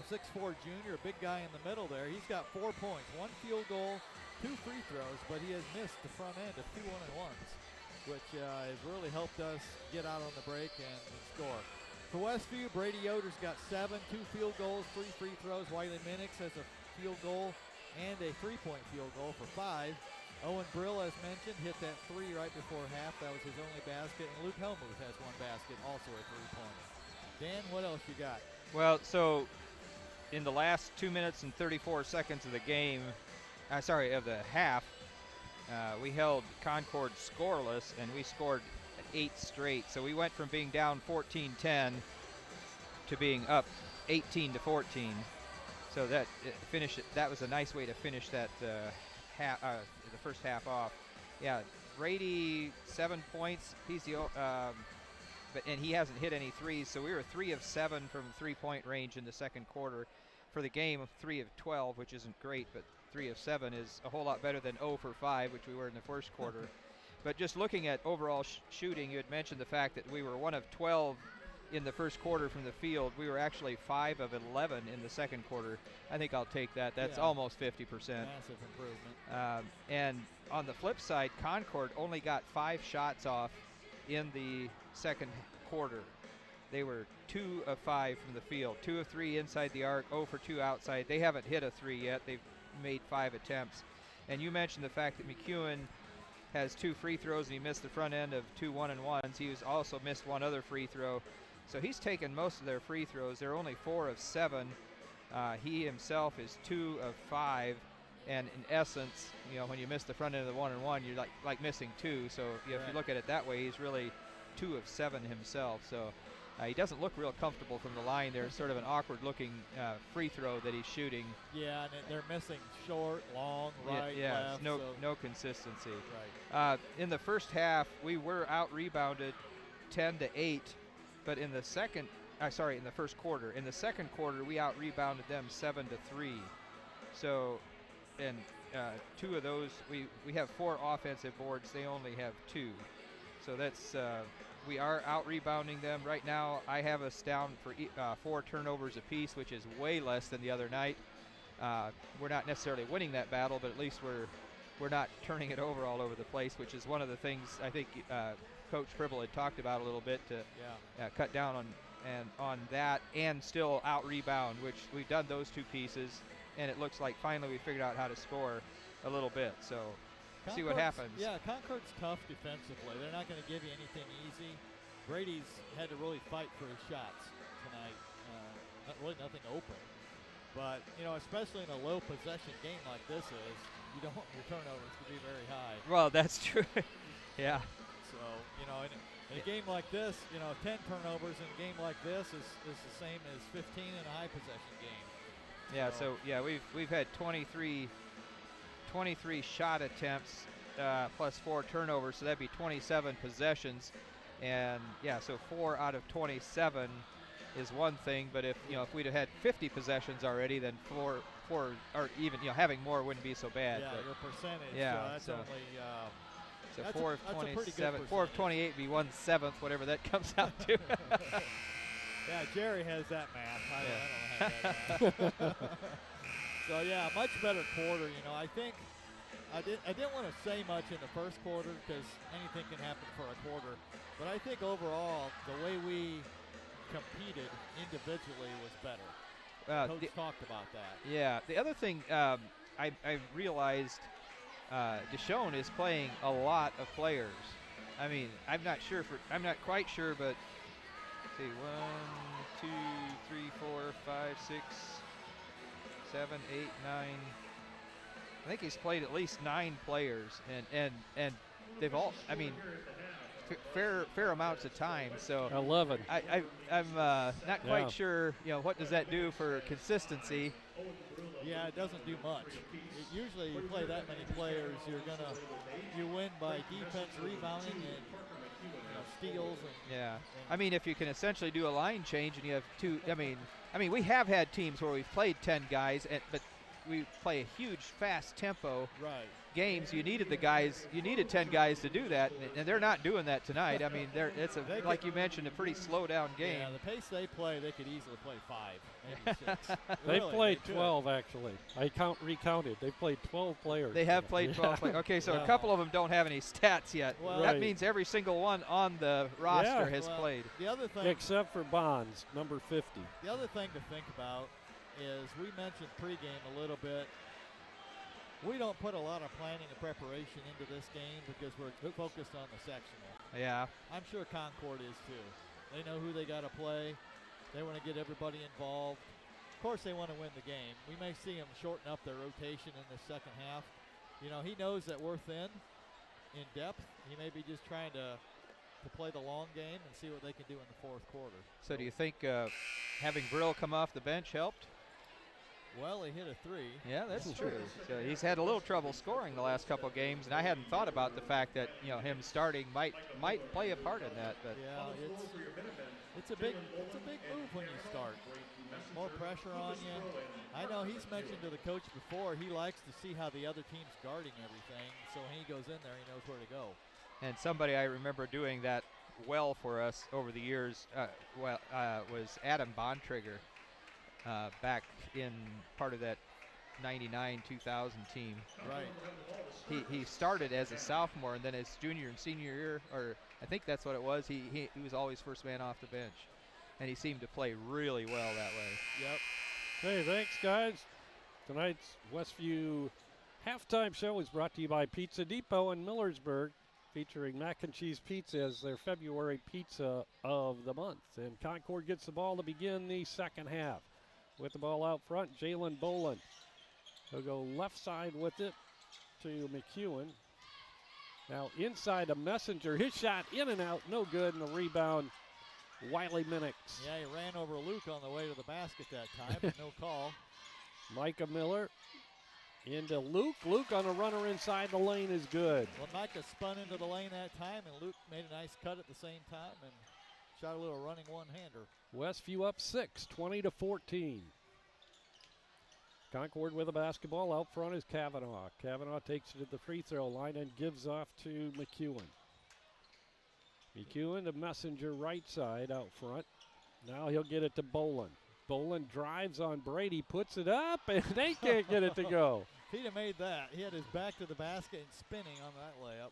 6'4 junior, a big guy in the middle there. He's got 4 points, 1 field goal, 2 free throws, but he has missed the front end of 2 1-and-1s, which has really helped us get out on the break and score. For Westview, Brady Yoder's got 7, 2 field goals, 3 free throws. Wiley Minix has a field goal and a 3-point field goal for 5. Owen Brill, as mentioned, hit that 3 right before half. That was his only basket. And Luke Helmuth has 1 basket, also a 3-pointer. Dan, what else you got? Well, so in the last 2 minutes and 34 seconds of the game, of the half, we held Concord scoreless, and we scored 8 straight. So we went from being down 14-10 to being up 18-14. So that that was a nice way to finish that the first half off. Yeah, Brady 7 points. He's the and he hasn't hit any threes, so we were 3 of 7 from 3-point range in the second quarter. For the game, 3 of 12, which isn't great, but 3 of 7 is a whole lot better than 0 for 5, which we were in the first quarter. But just looking at overall shooting, you had mentioned the fact that we were 1 of 12 in the first quarter from the field. We were actually 5 of 11 in the second quarter. I think I'll take that. That's almost 50%. Massive improvement. And on the flip side, Concord only got 5 shots off in the second quarter. They were 2 of 5 from the field, 2 of 3 inside the arc, 0 for 2 outside. They haven't hit a 3 yet. They've made 5 attempts. And you mentioned the fact that McEwen has 2 free throws and he missed the front end of 2 1-and-1s. He was also missed 1 other free throw. So he's taken most of their free throws. They're only 4 of 7. He himself is 2 of 5. And in essence, when you miss the front end of the 1-and-1, you're like missing 2. So if you look at it that way, he's really 2 of 7 himself. So he doesn't look real comfortable from the line. There's sort of an awkward-looking free throw that he's shooting. Yeah, and they're missing short, long, right, left. No consistency. Right. In the first half, we were out-rebounded 10-8, but in the first quarter. In the second quarter, we out-rebounded them 7-3. So, and 2 of those, we have 4 offensive boards. They only have 2. So that's we are out-rebounding them. Right now, I have us down for 4 turnovers apiece, which is way less than the other night. We're not necessarily winning that battle, but at least we're not turning it over all over the place, which is one of the things I think Coach Pribble had talked about a little bit to cut down on that and still out-rebound, which we've done those 2 pieces, and it looks like finally we figured out how to score a little bit. So see what happens. Yeah, Concord's tough defensively. They're not going to give you anything easy. Brady's had to really fight for his shots tonight. Really nothing open. But, especially in a low possession game like this is, you don't want your turnovers to be very high. Well, that's true. Yeah. So, in a game like this, 10 turnovers in a game like this is the same as 15 in a high possession game. Yeah, so we've had 23 shot attempts plus 4 turnovers, so that'd be 27 possessions. And so 4 out of 27 is one thing, but if we'd have had 50 possessions already, then 4 or even having more wouldn't be so bad. Yeah, your percentage. Yeah, that's only. So that's 4 of 27, 4 of 28 be 1/7, whatever that comes out to. Yeah, Jerry has that math. I don't have that math. So much better quarter. I think I didn't want to say much in the first quarter because anything can happen for a quarter. But I think overall the way we competed individually was better. Coach talked about that. Yeah. The other thing I realized Deshaun is playing a lot of players. I mean, I'm not quite sure, but let's see, 1, 2, 3, 4, 5, 6, 7, 8, 9. I think he's played at least 9 players, and they've all, fair amounts of time. So 11. I'm not quite sure. What does that do for consistency? Yeah, it doesn't do much. Usually, you play that many players, you win by defense, rebounding, and steals. And, if you can essentially do a line change and you have 2. We have had teams where we've played 10 guys, but we play a huge, fast tempo. Right. Games, you needed 10 guys to do that, and they're not doing that tonight. It's like you mentioned, a pretty slow down game. Yeah, the pace they play, they could easily play 5, maybe 6. They played 12 actually. I recounted. They played 12 players. They have played 12 players. Okay, so a couple of them don't have any stats yet. Well, that means every single one on the roster has played. The other thing, except for Bonds, number 50. The other thing to think about is we mentioned pregame a little bit. We don't put a lot of planning and preparation into this game because we're focused on the sectional. Yeah. I'm sure Concord is too. They know who they got to play. They want to get everybody involved. Of course, they want to win the game. We may see them shorten up their rotation in the second half. He knows that we're thin in depth. He may be just trying to to play the long game and see what they can do in the fourth quarter. So do you think having Brill come off the bench helped? Well, he hit a 3. Yeah, that's true. So he's had a little trouble scoring the last couple of games, and I hadn't thought about the fact that him starting might play a part in that. But yeah, it's a big move when you start. More pressure on you. I know he's mentioned to the coach before he likes to see how the other team's guarding everything, so when he goes in there, he knows where to go. And somebody I remember doing that well for us over the years was Adam Bontrager. Back in part of that 99-2000 team. Right. He started as a sophomore, and then his junior and senior year, or I think that's what it was, he was always first man off the bench. And he seemed to play really well that way. Yep. Hey, thanks, guys. Tonight's Westview halftime show is brought to you by Pizza Depot in Millersburg, featuring mac and cheese pizza as their February pizza of the month. And Concord gets the ball to begin the second half. With the ball out front, Jalen Boland. He'll go left side with it to McEwen. Now inside to Messenger. His shot in and out, no good, and the rebound, Wiley Minix. Yeah, he ran over Luke on the way to the basket that time, but no call. Micah Miller into Luke. Luke on a runner inside the lane is good. Well, Micah spun into the lane that time, and Luke made a nice cut at the same time and shot a little running one-hander. Westview up 6, 20-14. Concord with the basketball. Out front is Kavanaugh. Kavanaugh takes it to the free throw line and gives off to McEwen. McEwen to Messenger right side out front. Now he'll get it to Boland. Boland drives on Brady, puts it up, and they can't get it to go. If he'd have made that, he had his back to the basket and spinning on that layup.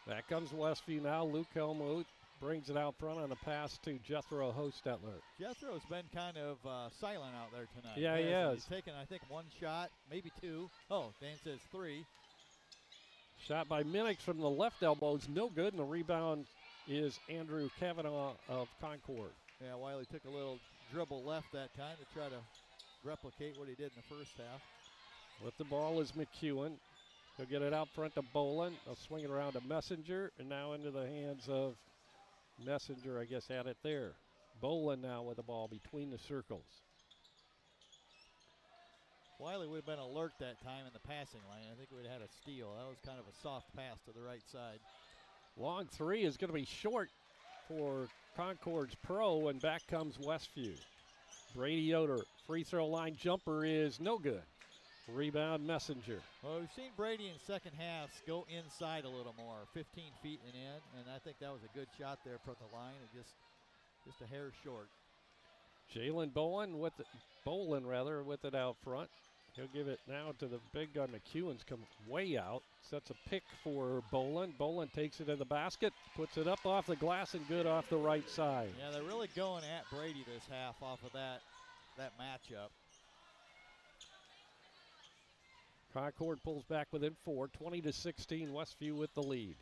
Back comes Westview now. Luke Helmuth brings it out front on a pass to Jethro Hostetler. Jethro's been kind of silent out there tonight. Yeah, he has. He's taken, I think, one shot, maybe two. Oh, Dan says 3. Shot by Minix from the left elbow is no good, and the rebound is Andrew Kavanaugh of Concord. Yeah, Wiley took a little dribble left that time to try to replicate what he did in the first half. With the ball is McEwen. He'll get it out front to Boland. They'll swing it around to Messenger, and now into the hands of Messenger, I guess, had it there. Boland now with the ball between the circles. Wiley would have been alert that time in the passing lane. I think we'd have had a steal. That was kind of a soft pass to the right side. Long three is going to be short for Concord's pro, and back comes Westview. Brady Yoder, free throw line jumper is no good. Rebound Messenger. Well, we've seen Brady in second halves go inside a little more, 15 feet and in, and I think that was a good shot there from the line, and just a hair short. Jalen Boland with it out front. He'll give it now to the big gun. McEwen's come way out. Sets a pick for Boland. Boland takes it to the basket, puts it up off the glass and good off the right side. Yeah, they're really going at Brady this half off of that matchup. Concord pulls back within 4, 20-16, Westview with the lead.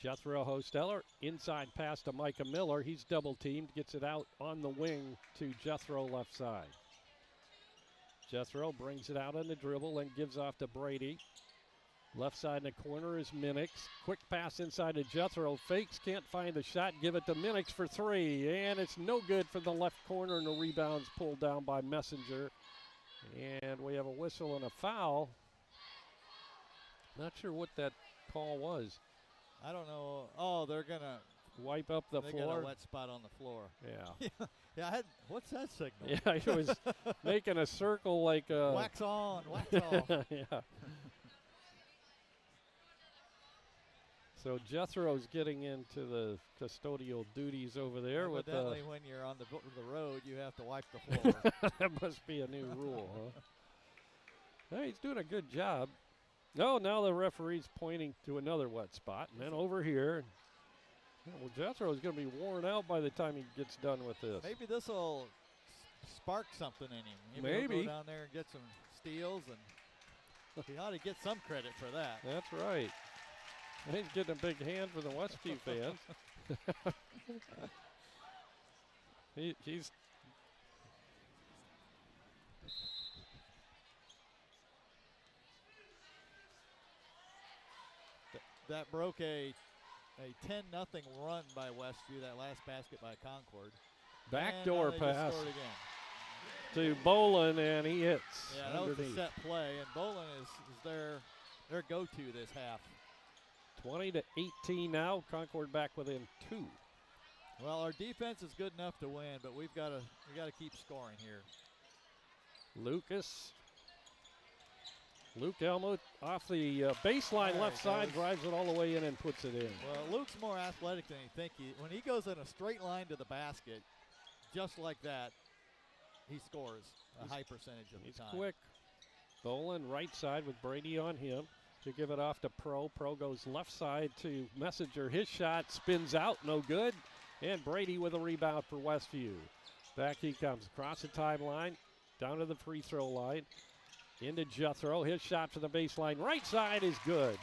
Jethro Hostetler, inside pass to Micah Miller. He's double teamed, gets it out on the wing to Jethro left side. Jethro brings it out on the dribble and gives off to Brady. Left side in the corner is Minix. Quick pass inside to Jethro. Fakes, can't find the shot. Give it to Minix for 3. And it's no good for the left corner, and the rebound's pulled down by Messenger. And we have a whistle and a foul. Not sure what that call was. I don't know. Oh, they're going to wipe up the floor. They got a wet spot on the floor. Yeah. Yeah, what's that signal? Yeah, he was making a circle like wax on, wax off. Yeah. So Jethro's getting into the custodial duties over there. Evidently, when you're on the road, you have to wipe the floor. That must be a new rule, huh? Hey, he's doing a good job. No, now the referee's pointing to another wet spot. And then over here. Well, Jethro's going to be worn out by the time he gets done with this. Maybe this will spark something in him. Maybe. He'll go down there and get some steals, and he ought to get some credit for that. That's right. He's getting a big hand for the Westview fans. He's that broke a a 10-0 run by Westview, that last basket by Concord. Backdoor and now they just pass scored again. to Bolin, and he hits. Yeah, that was a underneath. set play, and Bolin is their go-to this half. 20-18 now. Concord back within 2. Well, our defense is good enough to win, but we got to keep scoring here. Luke Elmuth off the baseline There left he side, goes. drives it all the way in and puts it in. Well, Luke's more athletic than you think. When he goes in a straight line to the basket, just like that, he scores a high percentage of the He's time. quick. Bolin right side with Brady on him to give it off to Pro. Pro goes left side to Messenger. His shot spins out, no good. And Brady with a rebound for Westview. Back he comes across the timeline, down to the free throw line, into Jethro. His shot to the baseline, right side is good.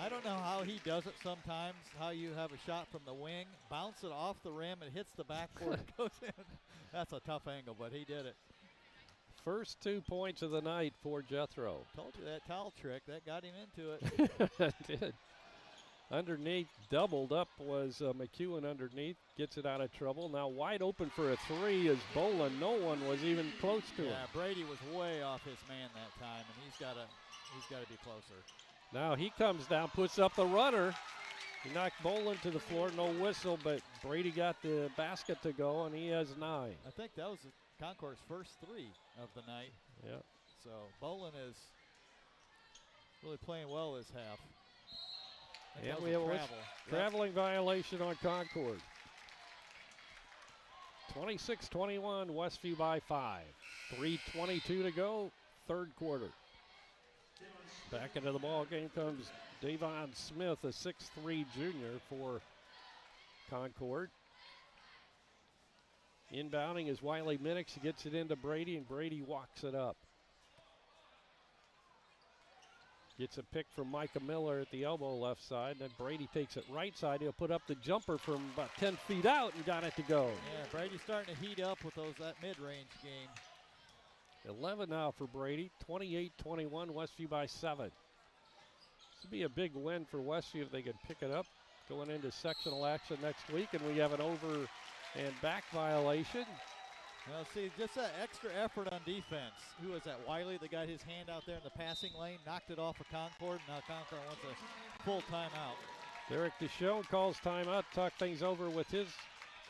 I don't know how he does it sometimes, how you have a shot from the wing, bounce it off the rim, and hits the backboard and goes in. That's a tough angle, but he did it. First 2 points of the night for Jethro. Told you that towel trick, that got him into it. It did. Underneath, doubled up was McEwen underneath. Gets it out of trouble. Now wide open for a 3 is Bolin. No one was even close to him. Yeah, Brady was way off his man that time, and he's got to be closer. Now he comes down, puts up the runner. He knocked Bolin to the floor, no whistle, but Brady got the basket to go, and he has 9. I think that was Concord's first 3 of the night. Yeah. So Bolin is really playing well this half. And we have a traveling violation on Concord. 26-21, Westview by 5. 3:22 to go, third quarter. Back into the ball game comes Davon Smith, a 6'3" junior for Concord. Inbounding is Wiley Minix. He gets it into Brady, and Brady walks it up. Gets a pick from Micah Miller at the elbow left side. Then Brady takes it right side. He'll put up the jumper from about 10 feet out and got it to go. Yeah, Brady's starting to heat up with that mid-range game. 11 now for Brady. 28-21, Westview by 7. This would be a big win for Westview if they could pick it up going into sectional action next week. And we have an over and back violation. Well, see, just that extra effort on defense. Who was that? Wiley that got his hand out there in the passing lane, knocked it off of Concord. Now Concord wants a full timeout. Derek Deschone calls timeout, talk things over with his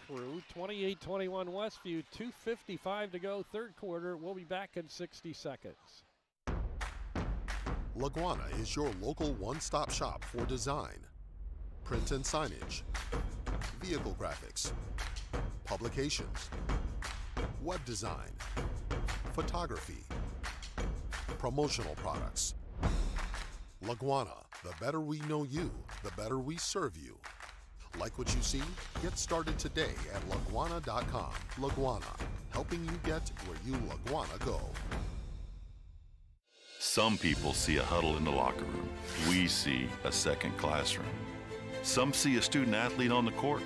crew. 28-21 Westview, 2:55 to go, third quarter. We'll be back in 60 seconds. LaGwana is your local one-stop shop for design, print and signage, vehicle graphics, publications, web design, photography, promotional products. LaGwana, the better we know you, the better we serve you. Like what you see? Get started today at LaGwana.com. LaGwana, helping you get where you LaGwana go. Some people see a huddle in the locker room. We see a second classroom. Some see a student athlete on the court.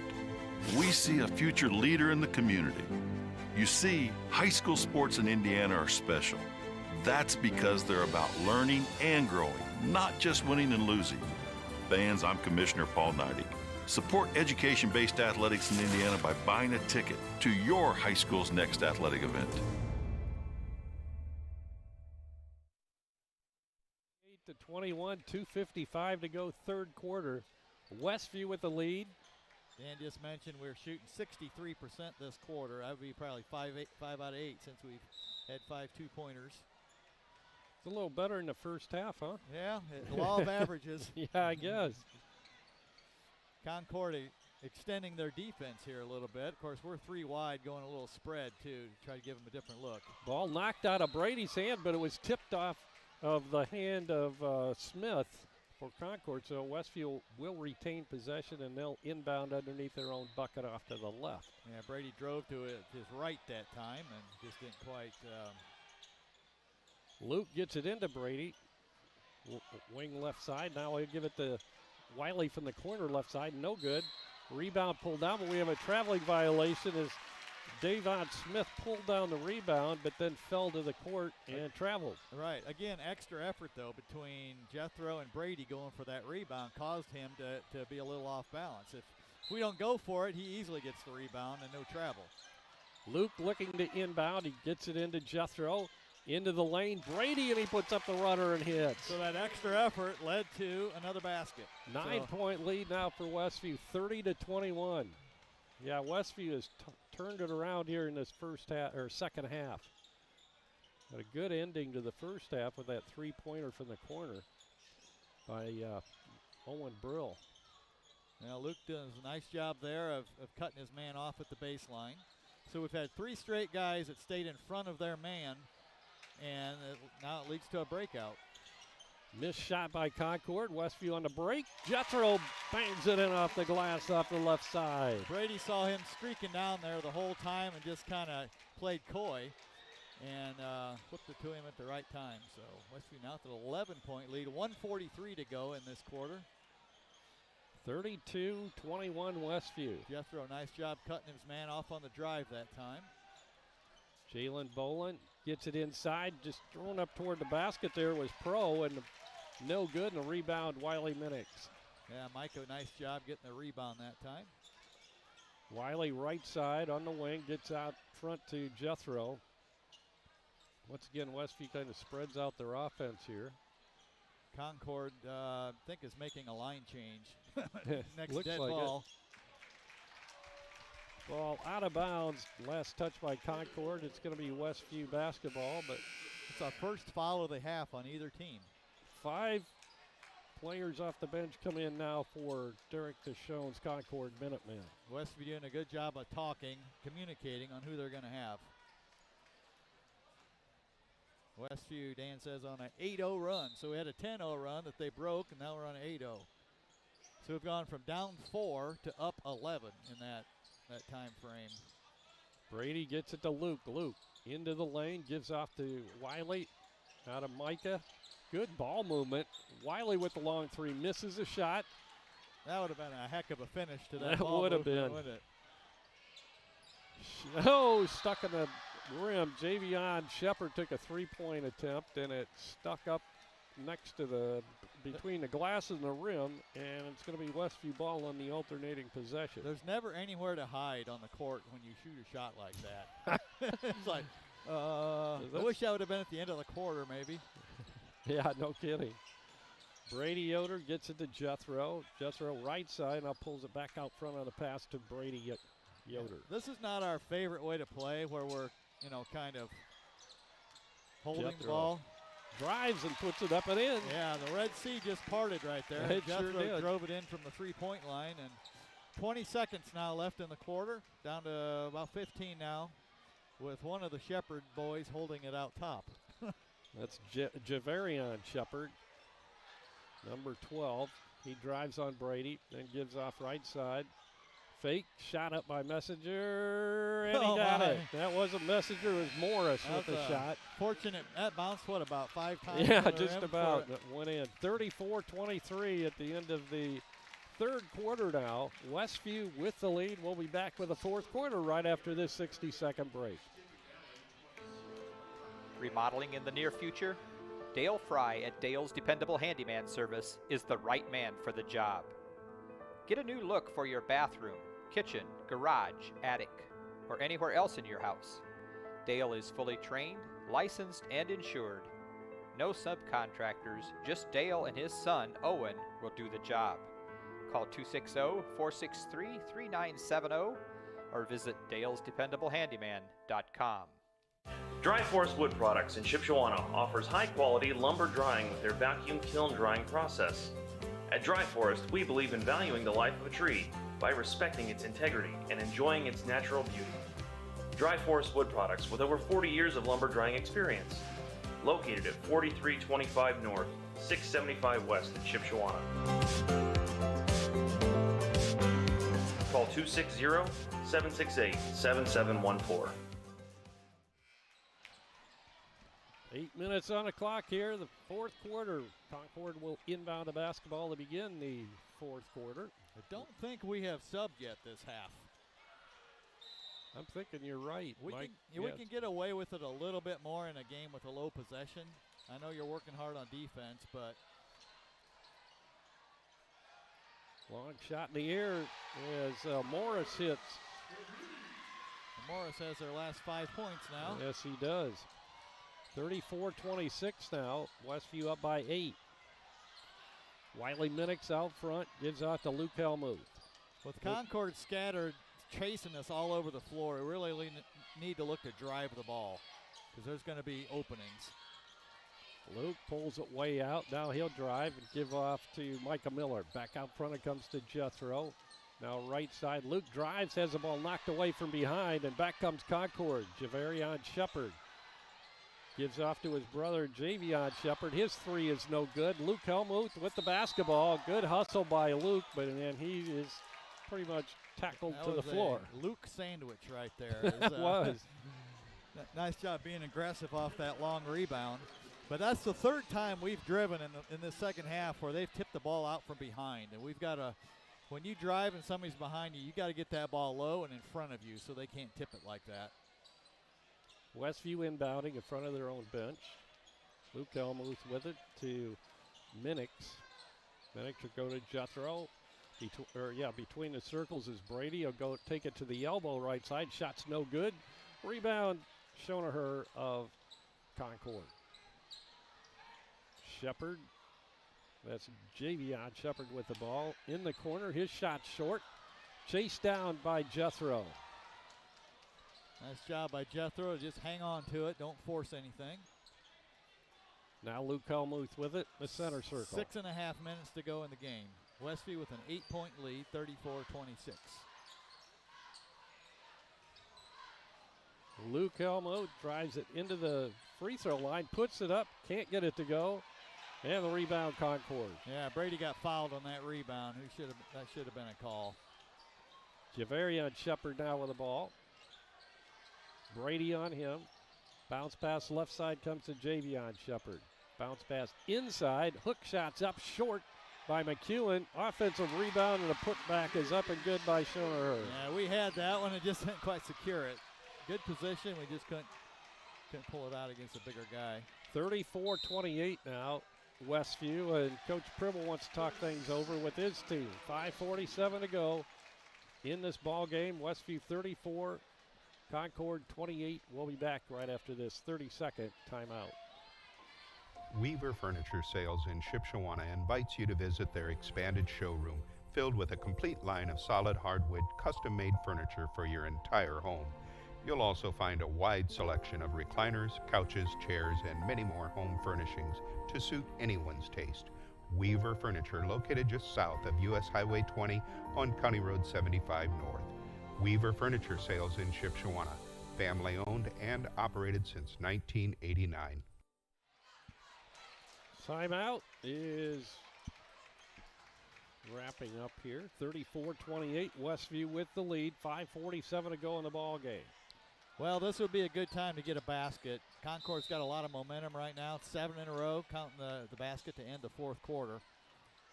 We see a future leader in the community. You see, high school sports in Indiana are special. That's because they're about learning and growing, not just winning and losing. Fans, I'm Commissioner Paul Neidig. Support education-based athletics in Indiana by buying a ticket to your high school's next athletic event. 8-21, 2:55 to go, third quarter. Westview with the lead. Dan just mentioned we're shooting 63% this quarter. That would be probably 5 out of 8 since we've had 5 two-pointers. It's a little better in the first half, huh? Yeah, the law of averages. Yeah, I guess. Concord extending their defense here a little bit. Of course, we're 3 wide, going a little spread, too, to try to give them a different look. Ball knocked out of Brady's hand, but it was tipped off of the hand of Smith for Concord. So Westview will retain possession, and they'll inbound underneath their own bucket off to the left. Yeah, Brady drove to his right that time and just didn't quite. Luke gets it into Brady. Wing left side. Now he'll give it to Wiley from the corner left side. No good. Rebound pulled down, but we have a traveling violation as Davon Smith pulled down the rebound, but then fell to the court and traveled. Right. Again, extra effort, though, between Jethro and Brady going for that rebound caused him to be a little off balance. If we don't go for it, he easily gets the rebound and no travel. Luke looking to inbound. He gets it into Jethro, into the lane. Brady, and he puts up the runner and hits. So that extra effort led to another basket. 9-point lead now for Westview, 30-21. Yeah, Westview has turned it around here in this second half. Got a good ending to the first half with that three-pointer from the corner by Owen Brill. Now Luke does a nice job there of cutting his man off at the baseline. So we've had 3 straight guys that stayed in front of their man, and now it leads to a breakout. Missed shot by Concord. Westview on the break. Jethro bangs it in off the glass off the left side. Brady saw him streaking down there the whole time and just kind of played coy and flipped it to him at the right time. So Westview now with an 11-point lead. 1:43 to go in this quarter. 32-21 Westview. Jethro, nice job cutting his man off on the drive that time. Jalen Boland gets it inside, just thrown up toward the basket there was Pro, and no good, and a rebound, Wiley Minix. Yeah, Micah, nice job getting the rebound that time. Wiley right side on the wing, gets out front to Jethro. Once again, Westview kind of spreads out their offense here. Concord, I think, is making a line change. Next Looks dead like ball. Ball out of bounds. Last touch by Concord. It's going to be Westview basketball, but it's our first foul of the half on either team. 5 players off the bench come in now for Derek Deshone's Concord Minutemen. Westview doing a good job of talking, communicating on who they're going to have. Westview, Dan says, on an 8-0 run. So we had a 10-0 run that they broke, and now we're on an 8-0. So we've gone from down 4 to up 11 in that time frame. Brady gets it to Luke. Luke into the lane, gives off to Wiley. Out of Micah. Good ball movement. Wiley with the long 3, misses a shot. That would have been a heck of a finish to that That ball would have movement, been. wouldn't it? Oh, stuck in the rim. Javion Shepard took a 3-point attempt, and it stuck up next to between the glass and the rim, and it's going to be Westview ball on the alternating possession. There's never anywhere to hide on the court when you shoot a shot like that. It's like, I wish that would have been at the end of the quarter, maybe. Yeah, no kidding. Brady Yoder gets it to Jethro. Jethro right side, now pulls it back out front on the pass to Brady Yoder. This is not our favorite way to play, where we're, kind of holding Jethro the ball. Drives and puts it up and in. Yeah, the Red Sea just parted right there. It Jethro sure did. drove it in from the 3-point line, and 20 seconds now left in the quarter, down to about 15 now, with one of the Shepard boys holding it out top. That's Javarion Shepard, number 12. He drives on Brady, then gives off right side. Fake shot up by Messenger, and he got it. That wasn't Messenger, it was Morris with the shot. Fortunate, that bounced, 5 times? Yeah, just about. It went in. 34-23 at the end of the third quarter now. Westview with the lead. We'll be back with the fourth quarter right after this 60-second break. Remodeling in the near future? Dale Fry at Dale's Dependable Handyman Service is the right man for the job. Get a new look for your bathroom, kitchen, garage, attic, or anywhere else in your house. Dale is fully trained, licensed, and insured. No subcontractors, just Dale and his son, Owen, will do the job. Call 260-463-3970 or visit dalesdependablehandyman.com. Dry Forest Wood Products in Shipshewana offers high-quality lumber drying with their vacuum kiln drying process. At Dry Forest, we believe in valuing the life of a tree by respecting its integrity and enjoying its natural beauty. Dry Forest Wood Products with over 40 years of lumber drying experience. Located at 4325 North, 675 West in Shipshewana. Call 260-768-7714. 8 minutes on the clock here, the fourth quarter. Concord will inbound the basketball to begin the fourth quarter. I don't think we have subbed yet this half. I'm thinking you're right, Mike. We can get away with it a little bit more in a game with a low possession. I know you're working hard on defense, but long shot in the air as Morris hits. Morris has their last 5 points now. Yes, he does. 34-26 now. Westview up by 8. Wiley Minix out front, gives out to Luke Helmuth. With Concord scattered, chasing us all over the floor, we really need to look to drive the ball because there's going to be openings. Luke pulls it way out. Now he'll drive and give off to Micah Miller. Back out front it comes to Jethro. Now right side, Luke drives, has the ball knocked away from behind, and back comes Concord. Javarion Shepard gives off to his brother Javion Shepard. His three is no good. Luke Helmuth with the basketball. Good hustle by Luke, but then he is pretty much tackled to the floor. Luke sandwich right there. It was. Nice job being aggressive off that long rebound. But that's the third time we've driven in the second half where they've tipped the ball out from behind. And we've got to, when you drive and somebody's behind you, you got to get that ball low and in front of you so they can't tip it like that. Westview inbounding in front of their own bench. Luke Helmuth with it to Minix. Minix will go to Jethro. Between the circles is Brady. He'll go take it to the elbow right side. Shot's no good. Rebound, Schonaher of Concord. Shepard. That's Javion Shepard with the ball. In the corner, his shot short. Chased down by Jethro. Nice job by Jethro. Just hang on to it. Don't force anything. Now Luke Helmuth with it. The center circle. 6.5 minutes to go in the game. Westview with an 8-point lead, 34-26. Luke Helmuth drives it into the free throw line, puts it up, can't get it to go. And the rebound, Concord. Yeah, Brady got fouled on that rebound. That should have been a call. Javarion Shepard now with the ball. Brady on him. Bounce pass left side comes to Javion Shepard. Bounce pass inside. Hook shots up short by McEwen. Offensive rebound and a putback is up and good by Schonaher. Yeah, we had that one and just didn't quite secure it. Good position. We just couldn't pull it out against a bigger guy. 34-28 now. Westview, and Coach Pribble wants to talk things over with his team. 5:47 to go in this ball game. Westview 34, Concord 28. We'll be back right after this 30-second timeout. Weaver Furniture Sales in Shipshewana invites you to visit their expanded showroom filled with a complete line of solid hardwood custom-made furniture for your entire home. You'll also find a wide selection of recliners, couches, chairs, and many more home furnishings to suit anyone's taste. Weaver Furniture, located just south of US Highway 20 on County Road 75 North. Weaver Furniture Sales in Shipshewana, family owned and operated since 1989. Timeout is wrapping up here. 34-28, Westview with the lead. 5:47 to go in the ball game. Well, this would be a good time to get a basket. Concord's got a lot of momentum right now. 7 in a row, counting the basket to end the fourth quarter.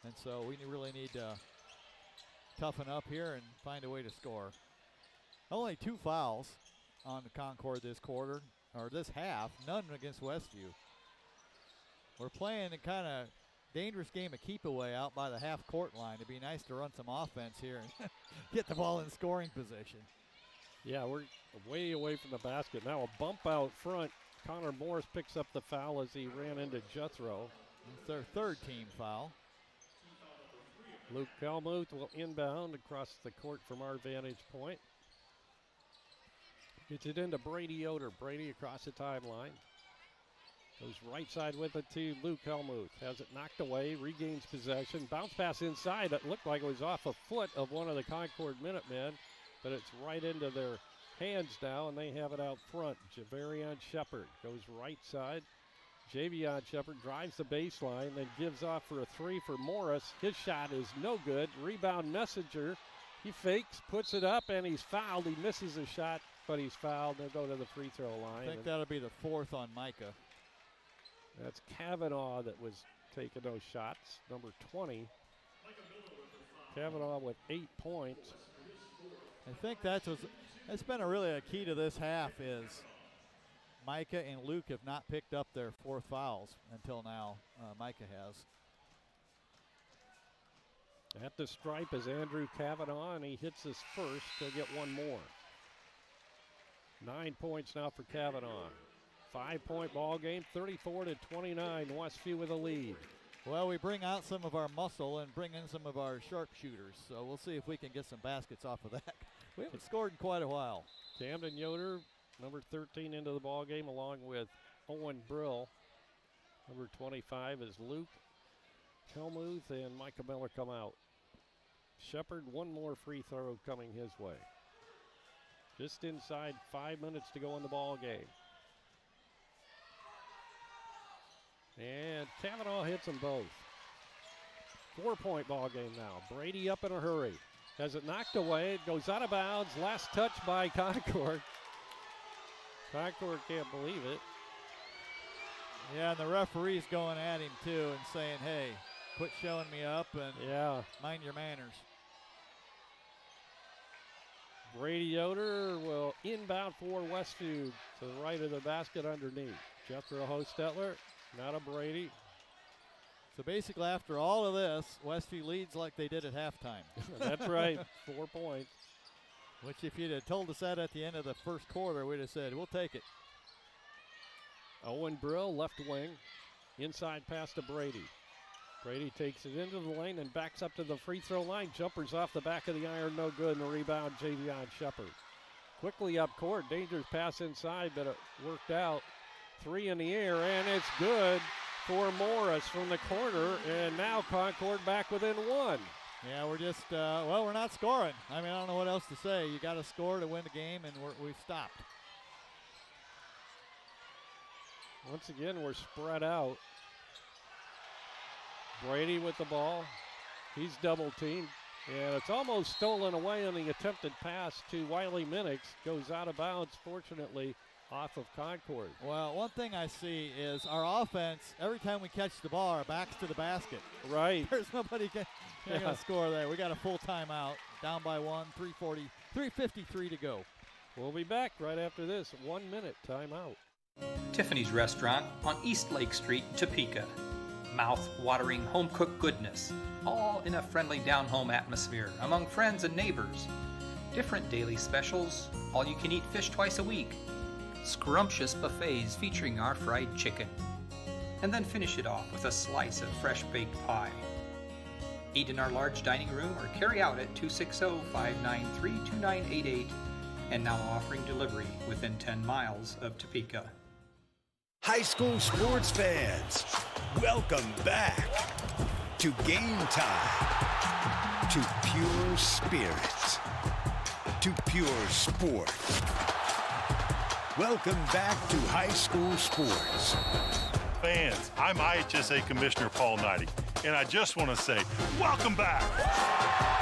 And so we really need to toughen up here and find a way to score. Only 2 fouls on the Concord this quarter, or this half, none against Westview. We're playing a kind of dangerous game of keep away out by the half court line. It'd be nice to run some offense here and get the ball in scoring position. Yeah, we're way away from the basket. Now a bump out front. Connor Morris picks up the foul as he ran into Jethro. It's their third team foul. Luke Helmuth will inbound across the court from our vantage point. Gets it into Brady Yoder. Brady across the timeline. Goes right side with it to Luke Helmuth. Has it knocked away, regains possession. Bounce pass inside. It looked like it was off a foot of one of the Concord Minutemen, but it's right into their hands now, and they have it out front. Javarion Shepard goes right side. Javion Shepard drives the baseline, then gives off for a three for Morris. His shot is no good. Rebound Messenger. He fakes, puts it up, and he's fouled. He misses a shot, but he's fouled. They'll go to the free throw line. I think that'll be the fourth on Micah. That's Kavanaugh that was taking those shots, number 20. Kavanaugh with 8 points. I think that was That's been really a key to this half is Micah and Luke have not picked up their 4th fouls until now. Micah has. At the stripe is Andrew Kavanaugh, and he hits his first. He'll get one more. 9 points now for Kavanaugh. 5-point ball game, 34-29. Westview with a lead. Well, we bring out some of our muscle and bring in some of our sharpshooters, so we'll see if we can get some baskets off of that. We haven't scored in quite a while. Camden Yoder, number 13, into the ball game, along with Owen Brill. Number 25 is Luke Helmuth, and Micah Miller come out. Shepard, one more free throw coming his way. Just inside 5 minutes to go in the ball game. And Kavanaugh hits them both. 4-point ball game now. Brady up in a hurry. Has it knocked away. It goes out of bounds. Last touch by Concord. Concord can't believe it. Yeah, and the referee's going at him too and saying, hey, quit showing me up and mind your manners. Brady Yoder will inbound for Westview to the right of the basket underneath. Jethro Hostetler, not a Brady. So basically after all of this, Westview leads like they did at halftime. That's right, 4 points. Which if you'd have told us that at the end of the first quarter, we'd have said, we'll take it. Owen Brill, left wing, inside pass to Brady. Brady takes it into the lane and backs up to the free throw line. Jumpers off the back of the iron, no good, and the rebound, Javion Shepard. Quickly up court, dangerous pass inside, but it worked out. 3 in the air, and it's good for Morris from the corner, and now Concord back within 1. Yeah, we're just, we're not scoring. I mean, I don't know what else to say. You got to score to win the game, and we've stopped. Once again, we're spread out. Brady with the ball. He's double teamed. And it's almost stolen away on the attempted pass to Wiley Minix. Goes out of bounds, fortunately, off of Concord. Well, one thing I see is our offense, every time we catch the ball, our back's to the basket. Right. There's nobody going to score there. We got a full timeout, down by 1, 3:53 to go. We'll be back right after this 1 minute timeout. Tiffany's Restaurant on East Lake Street, Topeka. Mouth-watering home-cooked goodness, all in a friendly down-home atmosphere among friends and neighbors. Different daily specials, all-you-can-eat fish twice a week, scrumptious buffets featuring our fried chicken, and then finish it off with a slice of fresh-baked pie. Eat in our large dining room or carry out at 260-593-2988, and now offering delivery within 10 miles of Topeka. High school sports fans, welcome back to Game Time, to pure spirit, to pure sport. Welcome back to high school sports. Fans, I'm IHSA Commissioner Paul Knighty, and I just want to say, welcome back.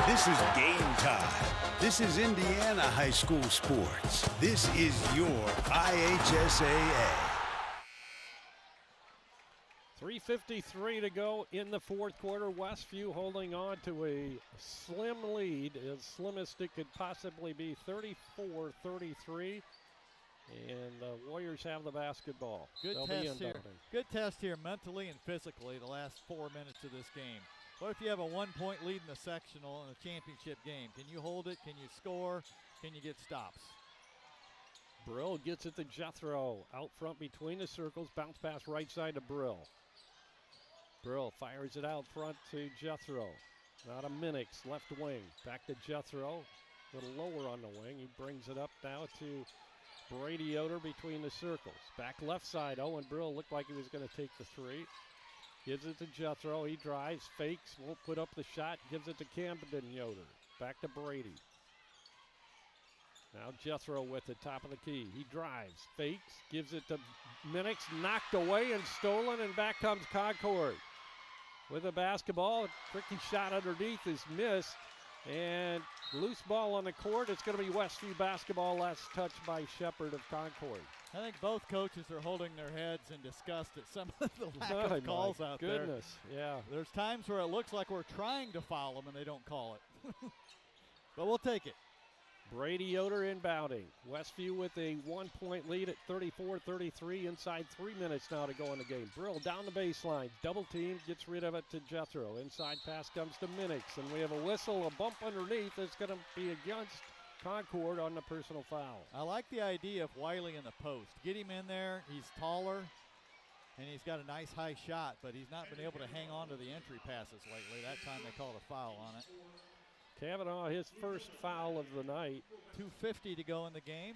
This is Game Time. This is Indiana high school sports. This is your IHSAA. 3:53 to go in the fourth quarter. Westview holding on to a slim lead, as slim as it could possibly be, 34-33. And the Warriors have the basketball. Good test here. Good test here mentally and physically the last 4 minutes of this game. What if you have a 1-point lead in the sectional in a championship game? Can you hold it? Can you score? Can you get stops? Brill gets it to Jethro. Out front between the circles. Bounce pass right side to Brill. Brill fires it out front to Jethro. Not a Minix, left wing. Back to Jethro. A little lower on the wing. He brings it up now to Brady Yoder between the circles. Back left side, Owen Brill looked like he was going to take the three. Gives it to Jethro. He drives, fakes, won't put up the shot. Gives it to Camden Yoder. Back to Brady. Now Jethro with the top of the key. He drives, fakes, gives it to Minix. Knocked away and stolen, and back comes Concord with a basketball. A tricky shot underneath is missed. And loose ball on the court. It's going to be Westview basketball. Last touch by Shepard of Concord. I think both coaches are holding their heads in disgust at some of the lack of calls out there. Goodness, yeah. There's times where it looks like we're trying to foul them and they don't call it. But we'll take it. Brady Yoder inbounding. Westview with a 1-point lead at 34-33. Inside 3 minutes now to go in the game. Brill down the baseline. Double team, gets rid of it to Jethro. Inside pass comes to Minix. And we have a whistle, a bump underneath. It's going to be against Concord on the personal foul. I like the idea of Wiley in the post. Get him in there. He's taller, and he's got a nice high shot, but he's not been able to hang on to the entry passes lately. That time they called a foul on it. Kavanaugh, his first foul of the night. 2:50 to go in the game.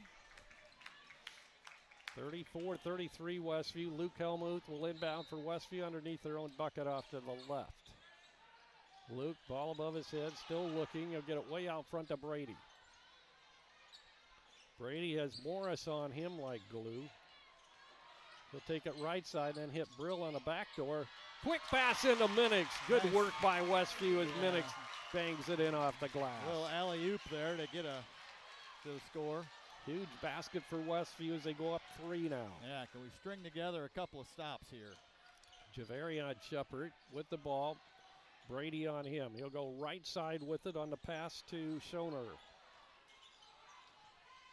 34-33 Westview. Luke Helmuth will inbound for Westview underneath their own bucket off to the left. Luke, ball above his head, still looking. He'll get it way out front to Brady. Brady has Morris on him like glue. He'll take it right side, then hit Brill on the back door. Quick pass into Minix. Good Nice. work by Westview as Minix bangs it in off the glass. A little alley-oop there to get to the score. Huge basket for Westview as they go up 3 now. Yeah, can we string together a couple of stops here? Javarion Shepard with the ball. Brady on him. He'll go right side with it on the pass to Schoner.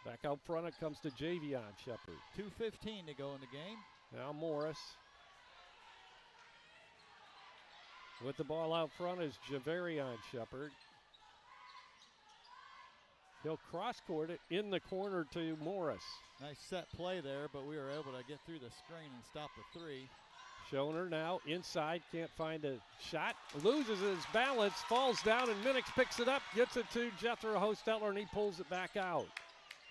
Back out front it comes to Javion Shepard. 2:15 to go in the game. Now Morris. With the ball out front is Javarion Shepard. He'll cross-court it in the corner to Morris. Nice set play there, but we were able to get through the screen and stop the three. Schoner now inside, can't find a shot. Loses his balance, falls down, and Minix picks it up, gets it to Jethro Hostetler, and he pulls it back out.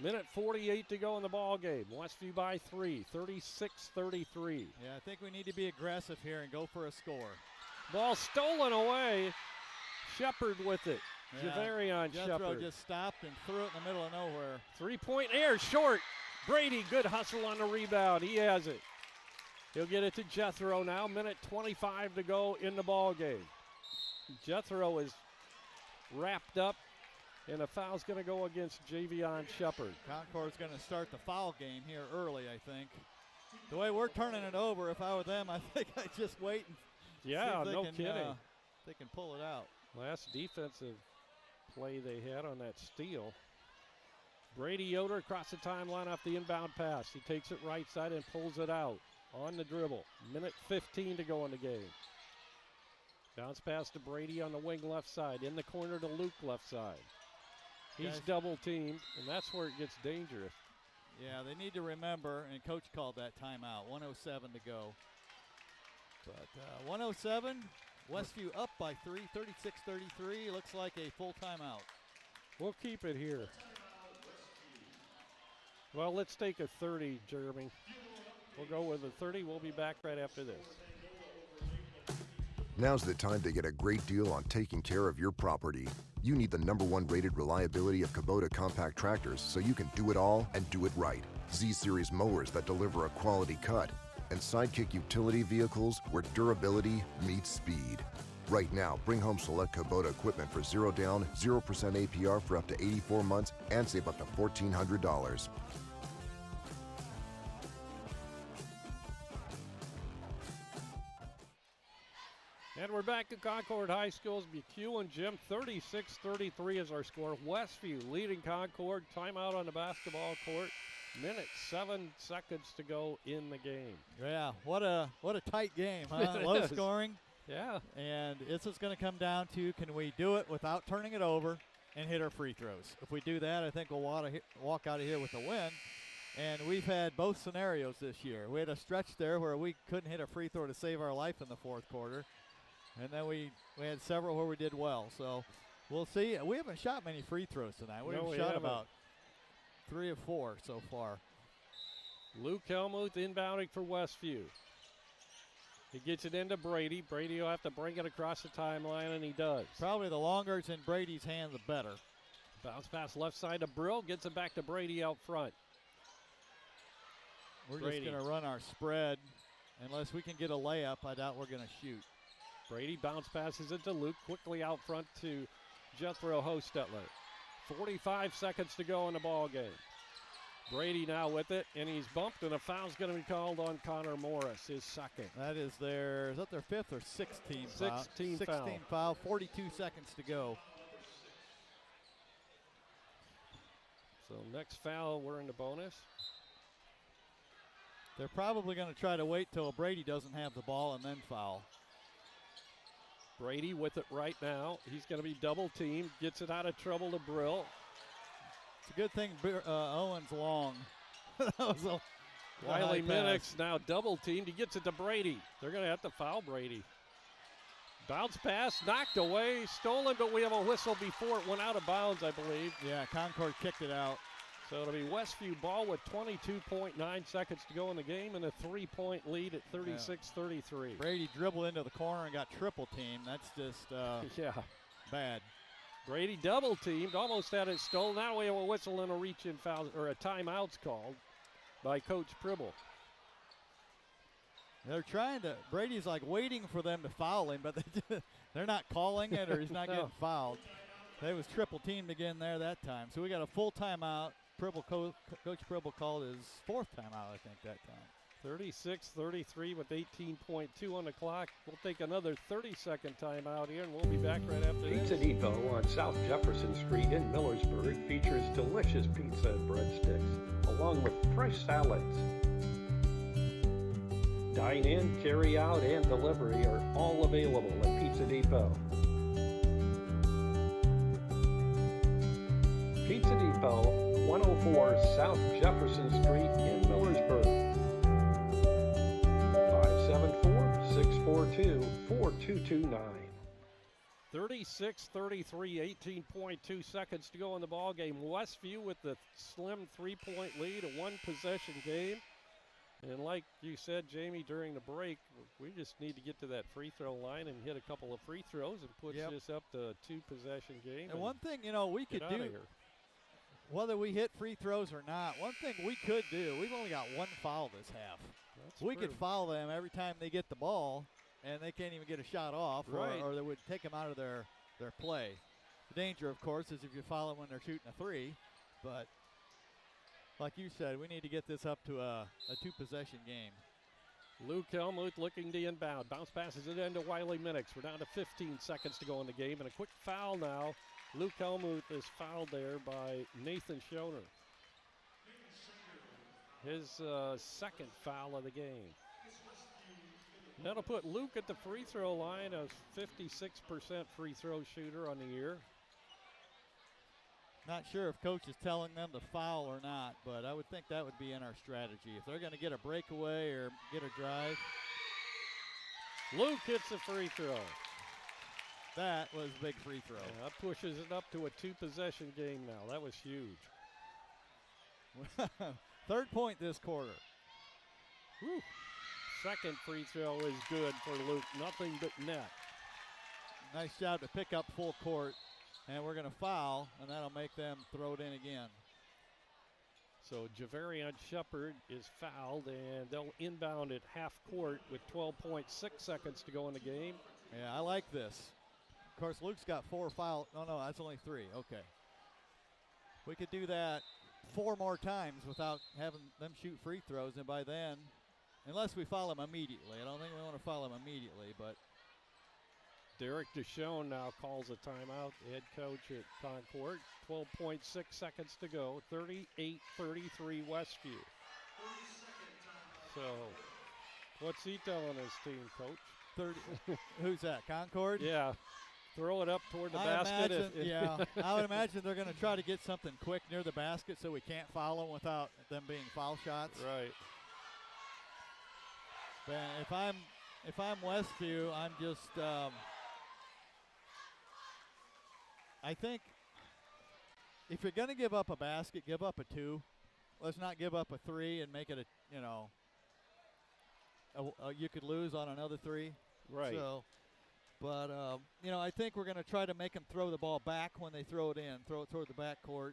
Minute 48 to go in the ball game. Westview by 3, 36-33. Yeah, I think we need to be aggressive here and go for a score. Ball stolen away. Shepard with it. Yeah, Javarion Jethro Shepard. just stopped and threw it in the middle of nowhere. 3-point air, short. Brady, good hustle on the rebound. He has it. He'll get it to Jethro now. Minute 25 to go in the ball game. Jethro is wrapped up, and a foul's going to go against Javion Shepard. Concord's going to start the foul game here early, I think. The way we're turning it over, if I were them, I think I'd just wait and see if they no can, kidding. they can pull it out. Last defensive play they had on that steal. Brady Yoder across the timeline off the inbound pass. He takes it right side and pulls it out on the dribble. Minute 15 to go in the game. Bounce pass to Brady on the wing left side. In the corner to Luke left side. He's Guys, double teamed, and that's where it gets dangerous. Yeah, they need to remember, and Coach called that timeout. 1:07 to go. But 1:07, Westview up by 3, 36-33. Looks like a full timeout. We'll keep it here. Well, let's take a 30, Jeremy. We'll go with a 30. We'll be back right after this. Now's the time to get a great deal on taking care of your property. You need the #1 rated reliability of Kubota compact tractors so you can do it all and do it right. Z-Series mowers that deliver a quality cut, and Sidekick utility vehicles where durability meets speed. Right now, bring home select Kubota equipment for 0 down, 0% APR for up to 84 months and save up to $1,400. And we're back at Concord High School's McEwen Gym. 36-33 is our score. Westview leading Concord. Timeout on the basketball court. Minute 7 seconds to go in the game. Yeah, what a tight game, huh? Low scoring. Yeah. And this is going to come down to, can we do it without turning it over and hit our free throws? If we do that, I think we'll walk out of here with a win. And we've had both scenarios this year. We had a stretch there where we couldn't hit a free throw to save our life in the fourth quarter. And then we had several where we did well. So we'll see. We haven't shot many free throws tonight. We've shot about 3 of 4 so far. Luke Helmuth inbounding for Westview. He gets it into Brady. Brady will have to bring it across the timeline, and he does. Probably the longer it's in Brady's hands, the better. Bounce pass left side to Brill. Gets it back to Brady out front. We're just going to run our spread. Unless we can get a layup, I doubt we're going to shoot. Brady bounce passes it to Luke. Quickly out front to Jethro Hostetler. 45 seconds to go in the ball game. Brady now with it, and he's bumped, and a foul's going to be called on Connor Morris, his second. Is that their 5th or 16th foul? 16 foul. 42 seconds to go. So next foul, we're in the bonus. They're probably going to try to wait till Brady doesn't have the ball and then foul. Brady with it right now. He's going to be double teamed. Gets it out of trouble to Brill. It's a good thing Owen's long. That was a Wiley high Minix pass. now double teamed. He gets it to Brady. They're going to have to foul Brady. Bounce pass, knocked away, stolen, but we have a whistle before it went out of bounds, I believe. Yeah, Concord kicked it out. So it'll be Westview ball with 22.9 seconds to go in the game and a 3-point lead at 36-33. Brady dribbled into the corner and got triple teamed. That's just bad. Brady double teamed, almost had it stolen. Now we have a whistle and a reach in foul, or a timeout's called by Coach Pribble. They're trying to, Brady's like waiting for them to foul him, but they're not calling it or he's not getting fouled. They was triple teamed again there that time. So we got a full timeout. Coach Pribble called his fourth timeout, I think, that time. 36-33 with 18.2 on the clock. We'll take another 30-second timeout here, and we'll be back right after this. Pizza Depot on South Jefferson Street in Millersburg features delicious pizza and breadsticks, along with fresh salads. Dine in, carry out, and delivery are all available at Pizza Depot. Pizza Depot, 104 South Jefferson Street in Millersburg. 574-642-4229. 36-33, 18.2 seconds to go in the ball game. Westview with the slim 3-point lead, a one-possession game. And like you said, Jamie, during the break, we just need to get to that free throw line and hit a couple of free throws and push this up to a two-possession game. And one thing, we could do, whether we hit free throws or not, one thing we could do, we've only got one foul this half. We could foul them every time they get the ball, and they can't even get a shot off, or they would take them out of their play. The danger, of course, is if you foul them when they're shooting a three, but like you said, we need to get this up to a two-possession game. Luke Helmuth looking to inbound. Bounce passes it into Wiley Minix. We're down to 15 seconds to go in the game, and a quick foul now. Luke Helmuth is fouled there by Nathan Schoner. His second foul of the game. That'll put Luke at the free throw line, a 56% free throw shooter on the year. Not sure if coach is telling them to foul or not, but I would think that would be in our strategy. If they're going to get a breakaway or get a drive. Luke hits a free throw. That was a big free throw. Yeah, that pushes it up to a two-possession game now. That was huge. Third point this quarter. Whew. Second free throw is good for Luke. Nothing but net. Nice job to pick up full court. And we're going to foul, and that'll make them throw it in again. So Javarian Shepard is fouled, and they'll inbound at half court with 12.6 seconds to go in the game. Yeah, I like this. Of course, Luke's got 4 fouls. No, that's only 3. Okay. We could do that 4 more times without having them shoot free throws, and by then, unless we foul them immediately. I don't think we want to foul them immediately, but Derek Deshawn now calls a timeout, head coach at Concord. 12.6 seconds to go, 38-33 Westview. So, what's he telling his team, Coach? 30. Who's that, Concord? Yeah, throw it up toward the basket. I would imagine they're going to try to get something quick near the basket so we can't foul them without them being foul shots. Right. But if I'm Westview, I'm just I think if you're going to give up a basket, give up a 2. Let's not give up a 3 and make it you could lose on another 3. Right. So, but I think we're going to try to make them throw the ball back when they throw it in, throw it toward the backcourt,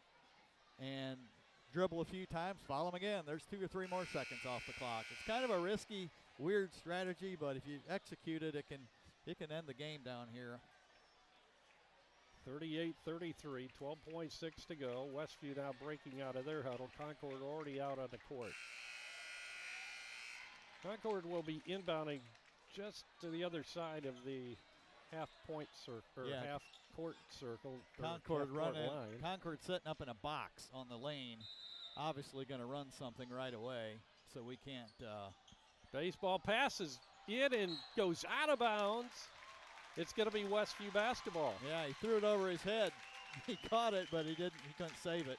and dribble a few times, foul them again. There's 2 or 3 more seconds off the clock. It's kind of a risky, weird strategy, but if you execute it, it can end the game down here. 38-33, 12.6 to go. Westview now breaking out of their huddle. Concord already out on the court. Concord will be inbounding just to the other side of the half-point circle, or half court circle. Concord running. Line. Concord setting up in a box on the lane. Obviously going to run something right away, so we can't. Baseball passes in and goes out of bounds. It's going to be Westview basketball. Yeah, he threw it over his head. He caught it, but he couldn't save it.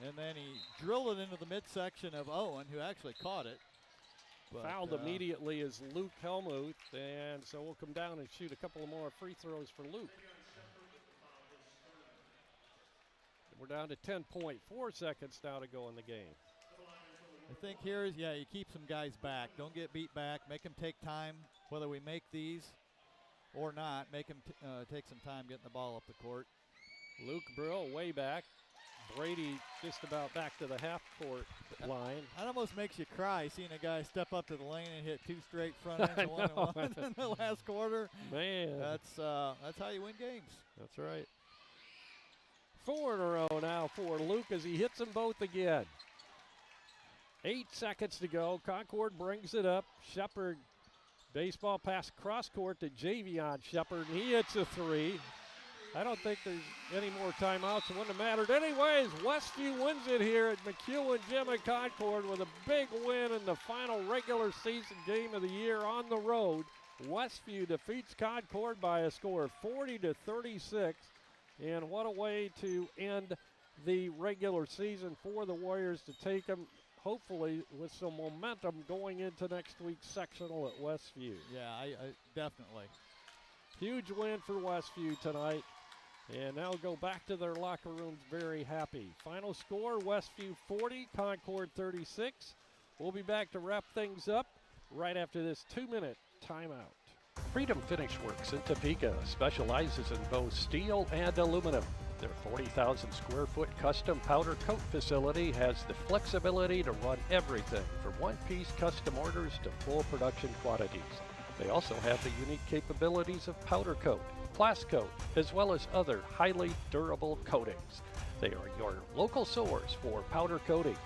And then he drilled it into the midsection of Owen, who actually caught it. But, fouled immediately is Luke Helmuth, and so we'll come down and shoot a couple of more free throws for Luke. We're down to 10.4 seconds now to go in the game. I think here is, you keep some guys back. Don't get beat back. Make them take time, whether we make these or not. Make them take some time getting the ball up the court. Luke Brill way back. Brady just about back to the half-court line. That almost makes you cry seeing a guy step up to the lane and hit 2 straight front ends of 1-1 in the last quarter. Man. That's how you win games. That's right. 4 in a row now for Luke as he hits them both again. 8 seconds to go. Concord brings it up. Shepard, baseball pass cross court to Javion Shepard, and he hits a 3. I don't think there's any more timeouts. It wouldn't have mattered anyways. Westview wins it here at McEwen Gym at Concord with a big win in the final regular season game of the year on the road. Westview defeats Concord by a score of 40-36. And what a way to end the regular season for the Warriors to take them, hopefully, with some momentum going into next week's sectional at Westview. Yeah, I definitely. Huge win for Westview tonight. And now go back to their locker rooms very happy. Final score, Westview 40, Concord 36. We'll be back to wrap things up right after this 2-minute timeout. Freedom Finish Works in Topeka specializes in both steel and aluminum. Their 40,000 square foot custom powder coat facility has the flexibility to run everything from one-piece custom orders to full production quantities. They also have the unique capabilities of powder coat, Plascoat, as well as other highly durable coatings. They are your local source for powder coating.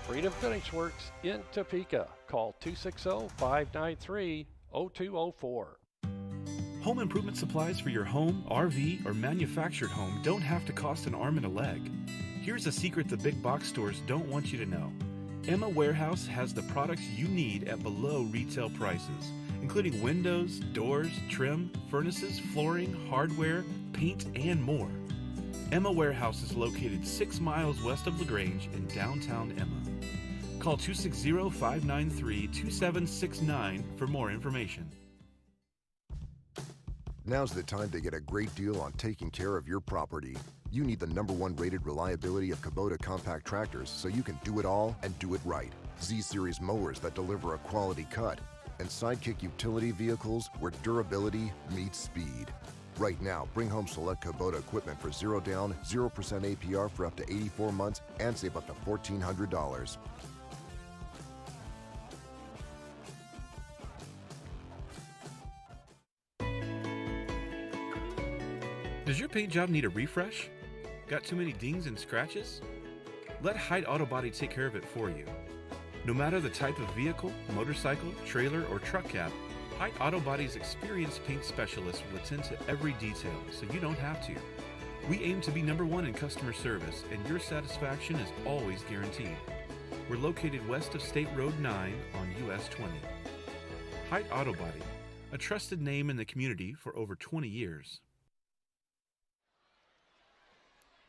Freedom Finish Works in Topeka. Call 260-593-0204. Home improvement supplies for your home, RV, or manufactured home don't have to cost an arm and a leg. Here's a secret the big box stores don't want you to know. Emma Warehouse has the products you need at below retail prices, including windows, doors, trim, furnaces, flooring, hardware, paint, and more. Emma Warehouse is located 6 miles west of LaGrange in downtown Emma. Call 260-593-2769 for more information. Now's the time to get a great deal on taking care of your property. You need the #1 rated reliability of Kubota compact tractors so you can do it all and do it right. Z-Series mowers that deliver a quality cut, and Sidekick utility vehicles where durability meets speed. Right now, bring home select Kubota equipment for 0 down, 0% APR for up to 84 months and save up to $1,400. Does your paint job need a refresh? Got too many dings and scratches? Let Hyde Auto Body take care of it for you. No matter the type of vehicle, motorcycle, trailer, or truck cab, Hyde Auto Body's experienced paint specialists will attend to every detail so you don't have to. We aim to be #1 in customer service, and your satisfaction is always guaranteed. We're located west of State Road 9 on US 20. Hyde Auto Body, a trusted name in the community for over 20 years.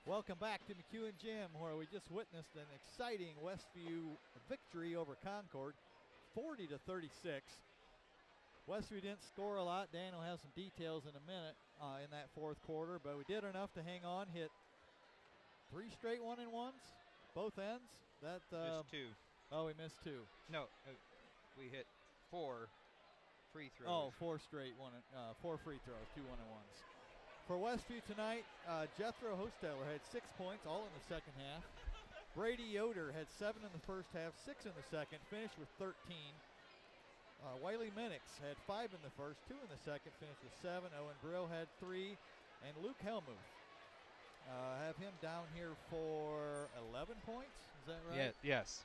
Welcome back to McEwen Gym, where we just witnessed an exciting Westview victory over Concord, 40-36. Westview didn't score a lot. Dan will have some details in a minute in that fourth quarter, but we did enough to hang on, hit 3 straight 1-and-1s, both ends. Missed 2. Oh, we missed 2. No, we hit 4 free throws. Oh, 4 straight 4 free throws, 2 1-and-1s. For Westview tonight, Jethro Hosteller had 6 points, all in the second half. Brady Yoder had 7 in the first half, 6 in the second, finished with 13. Wiley Minix had 5 in the first, 2 in the second, finished with 7. Owen Brill had 3. And Luke Helmuth, have him down here for 11 points, is that right? Yeah, yes.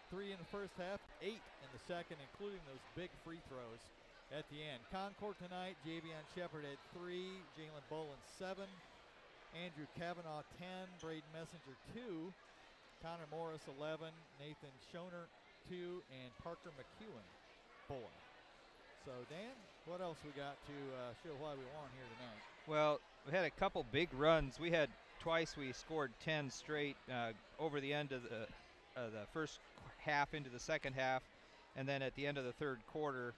3 in the first half, 8 in the second, including those big free throws. at the end. Concord tonight, Javion Shepard had 3, Jalen Bolin 7, Andrew Kavanaugh 10, Braden Messenger 2, Connor Morris 11, Nathan Schoner 2, and Parker McEwen 4. So, Dan, what else we got to show why we won here tonight? Well, we had a couple big runs. We had twice we scored 10 straight over the end of the first half into the second half, and then at the end of the third quarter,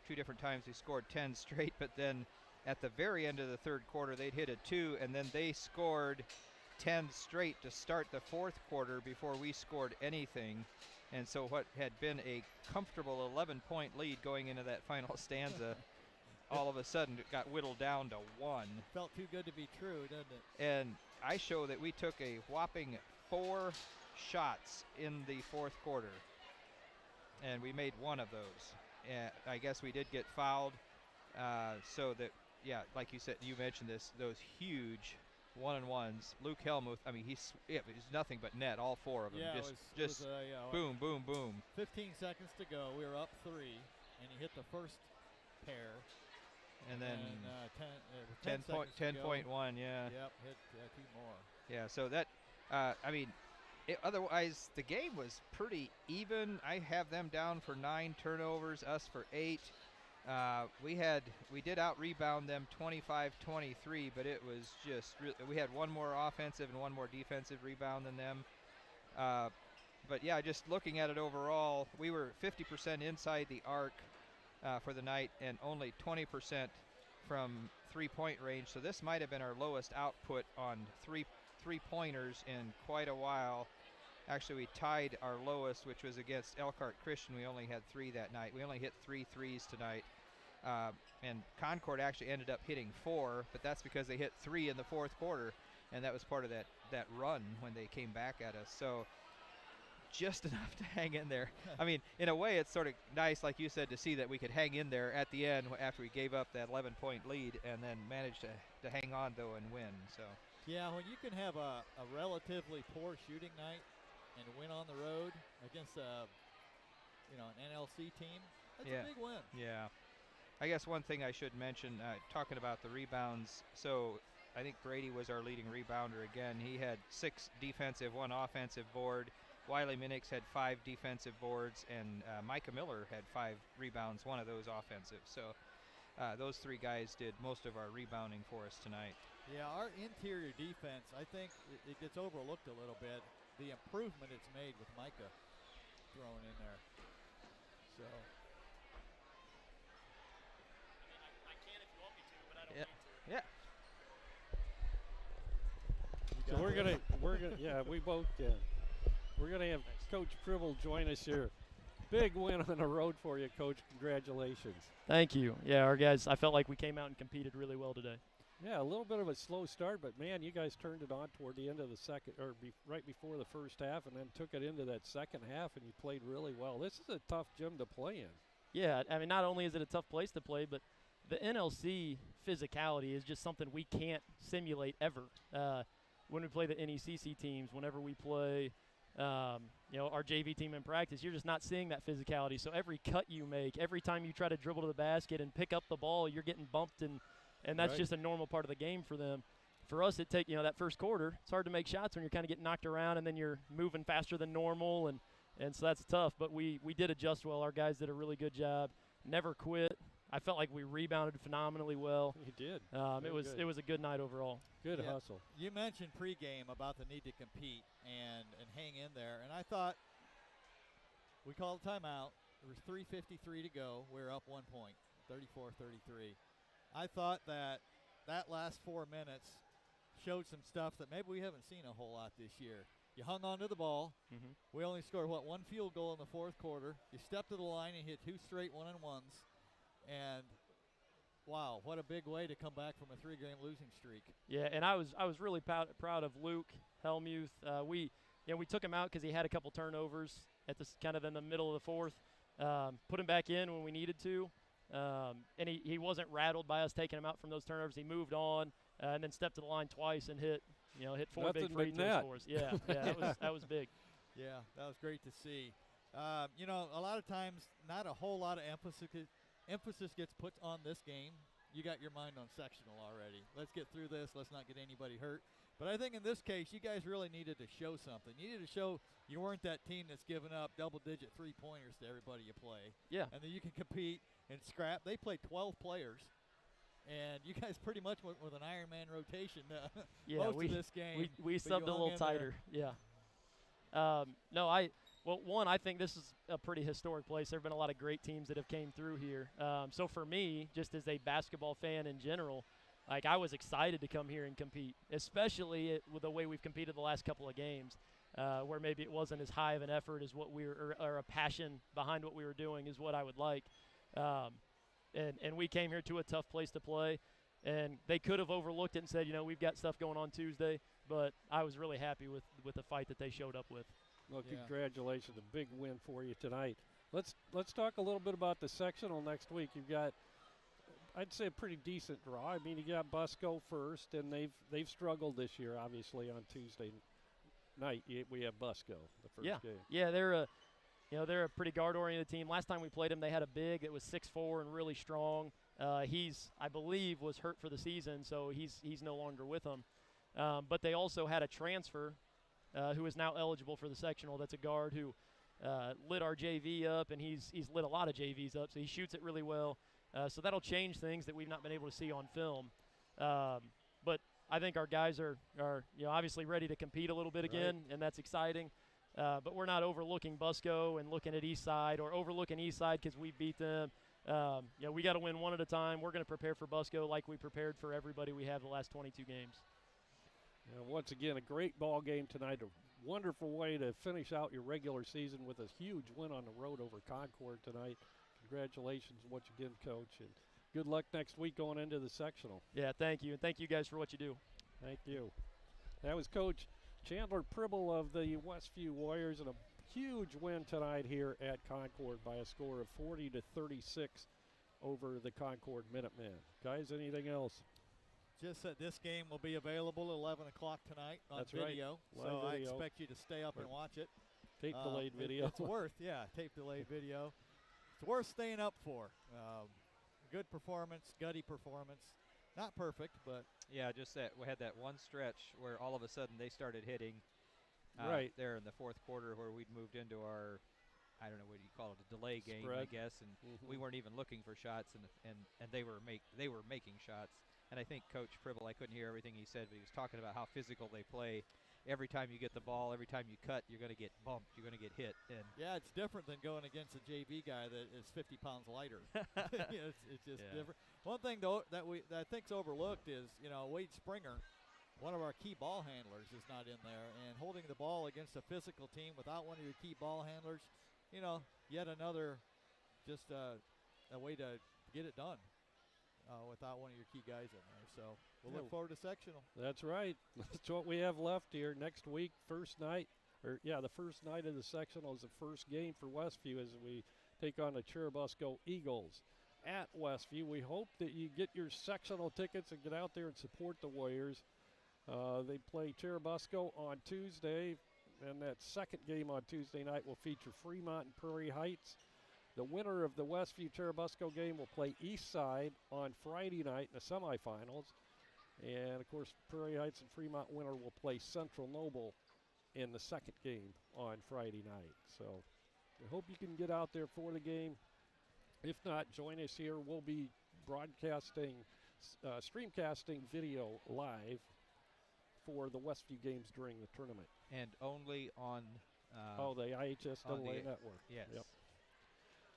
2 different times we scored 10 straight, but then at the very end of the third quarter, they'd hit a 2, and then they scored 10 straight to start the fourth quarter before we scored anything. And so what had been a comfortable 11-point lead going into that final stanza, all of a sudden it got whittled down to 1. Felt too good to be true, doesn't it? And I show that we took a whopping 4 shots in the fourth quarter, and we made 1 of those. And I guess we did get fouled, so that, yeah, like you said, you mentioned this, those huge 1-on-1s. Luke Helmuth, I mean, he's nothing but net, all 4 of them. Yeah, just boom, boom, boom. 15 seconds to go. We were up 3, and he hit the first pair. And then 10.1, yeah. Yep, hit 2 more. Yeah, so that, I mean, otherwise the game was pretty even. I have them down for 9 turnovers, us for 8. We did out-rebound them 25-23, but it was just we had 1 more offensive and 1 more defensive rebound than them. But, yeah, just looking at it overall, we were 50% inside the arc for the night and only 20% from three-point range. So this might have been our lowest output on three-pointers in quite a while. Actually, we tied our lowest, which was against Elkhart Christian. We only had 3 that night. We only hit 3 threes tonight. And Concord actually ended up hitting 4, but that's because they hit 3 in the fourth quarter, and that was part of that run when they came back at us. So just enough to hang in there. I mean, in a way, it's sort of nice, like you said, to see that we could hang in there at the end after we gave up that 11-point lead and then managed to hang on, though, and win. So yeah, when you can have a relatively poor shooting night and win on the road against an NLC team, that's a big win. Yeah. I guess one thing I should mention, talking about the rebounds, so I think Brady was our leading rebounder again. He had 6 defensive, 1 offensive board. Wiley Minix had 5 defensive boards, and Micah Miller had 5 rebounds, 1 of those offensive. So those 3 guys did most of our rebounding for us tonight. Yeah, our interior defense, I think it gets overlooked a little bit. The improvement it's made with Micah thrown in there. So I can if you want me to, but I don't need to. Yeah. So we're gonna yeah, we both can. We're gonna have Coach Pribble join us here. Big win on the road for you, Coach. Congratulations. Thank you. Yeah, our guys, I felt like we came out and competed really well today. Yeah, a little bit of a slow start, but man, you guys turned it on toward the end of the second, or right before the first half, and then took it into that second half, and you played really well. This is a tough gym to play in. Yeah, I mean, not only is it a tough place to play, but the NLC physicality is just something we can't simulate ever. When we play the NECC teams, whenever we play, our JV team in practice, you're just not seeing that physicality. So every cut you make, every time you try to dribble to the basket and pick up the ball, you're getting bumped, and that's just a normal part of the game for them. For us, it take that first quarter. It's hard to make shots when you're kind of getting knocked around, and then you're moving faster than normal, and so that's tough. But we did adjust well. Our guys did a really good job. Never quit. I felt like we rebounded phenomenally well. You did. It was a good night overall. Good hustle. You mentioned pregame about the need to compete and hang in there, and I thought we called a timeout. There was 3:53 to go. We were up 1 point, 34-33. I thought that last 4 minutes showed some stuff that maybe we haven't seen a whole lot this year. You hung on to the ball. Mm-hmm. We only scored, 1 field goal in the fourth quarter. You stepped to the line and hit 2 straight 1-on-1s. And, wow, what a big way to come back from a 3-game losing streak. Yeah, and I was really proud of Luke Helmuth. We took him out because he had a couple turnovers at this kind of in the middle of the fourth. Put him back in when we needed to. And he wasn't rattled by us taking him out from those turnovers. He moved on and then stepped to the line twice and hit 4 big free throws for us. Yeah, that was big. Yeah, that was great to see. A lot of times not a whole lot of emphasis gets put on this game, you got your mind on sectional already. Let's get through this. Let's not get anybody hurt. But I think in this case, you guys really needed to show something. You needed to show you weren't that team that's giving up double-digit three-pointers to everybody you play. Yeah. And that you can compete and scrap. They played 12 players. And you guys pretty much went with an Ironman rotation most of this game. We subbed a little tighter. Yeah. One, I think this is a pretty historic place. There have been a lot of great teams that have came through here. So for me, just as a basketball fan in general, like I was excited to come here and compete, especially with the way we've competed the last couple of games, where maybe it wasn't as high of an effort as what we were, or a passion behind what we were doing is what I would like. And we came here to a tough place to play, and they could have overlooked it and said, we've got stuff going on Tuesday, but I was really happy with the fight that they showed up with. Well, congratulations, a big win for you tonight. Let's talk a little bit about the sectional next week. You've got, I'd say, a pretty decent draw. I mean, you got Busco first, and they've struggled this year, obviously, on Tuesday night. We have Busco, the first game. Yeah, they're a pretty guard-oriented team. Last time we played them, they had a big that was 6'4" and really strong. I believe, was hurt for the season, so he's no longer with them. But they also had a transfer who is now eligible for the sectional. That's a guard who lit our JV up, and he's lit a lot of JVs up, so he shoots it really well. So that'll change things that we've not been able to see on film. But I think our guys are obviously ready to compete a little bit again, and that's exciting. But we're not overlooking Busco and looking at Eastside, or overlooking Eastside because we beat them. We got to win one at a time. We're going to prepare for Busco like we prepared for everybody we have the last 22 games. Once again, a great ball game tonight. A wonderful way to finish out your regular season with a huge win on the road over Concord tonight. Congratulations once again, Coach, and good luck next week going into the sectional. Yeah, thank you, and thank you guys for what you do. Thank you. That was Coach Chandler Pribble of the Westview Warriors, and a huge win tonight here at Concord by a score of 40-36 over the Concord Minutemen. Guys, anything else? Just that this game will be available at 11 o'clock tonight on video. Right. So Live I video. expect you to stay up and watch it. Tape-delayed video. It's worth, tape-delayed video. It's worth staying up for. Good performance, gutty performance. Not perfect, but. Yeah, just that we had that one stretch where all of a sudden they started hitting there in the fourth quarter, where we'd moved into our, I don't know what you call it, a delay game, Spread. I guess, and we weren't even looking for shots, and they were making shots. And I think Coach Pribble, I couldn't hear everything he said, but he was talking about how physical they play. Every time you get the ball, every time you cut, you're going to get bumped, you're going to get hit. And yeah, it's different than going against a JV guy that is 50 pounds lighter. It's just different. One thing though that I think's overlooked is Wade Springer, one of our key ball handlers, is not in there, and holding the ball against a physical team without one of your key ball handlers, yet another just a way to get it done. Without one of your key guys in there. So we'll look forward to sectional. That's right. That's what we have left here next week. The first night of the sectional is the first game for Westview as we take on the Churubusco Eagles at Westview. We hope that you get your sectional tickets and get out there and support the Warriors. They play Churubusco on Tuesday, and that second game on Tuesday night will feature Fremont and Prairie Heights. The winner of the Westview Churubusco game will play Eastside on Friday night in the semifinals. And, of course, Prairie Heights and Fremont winner will play Central Noble in the second game on Friday night. So I hope you can get out there for the game. If not, join us here. We'll be broadcasting, streamcasting video live for the Westview games during the tournament. And only on the IHSAA network. Yes. Yep.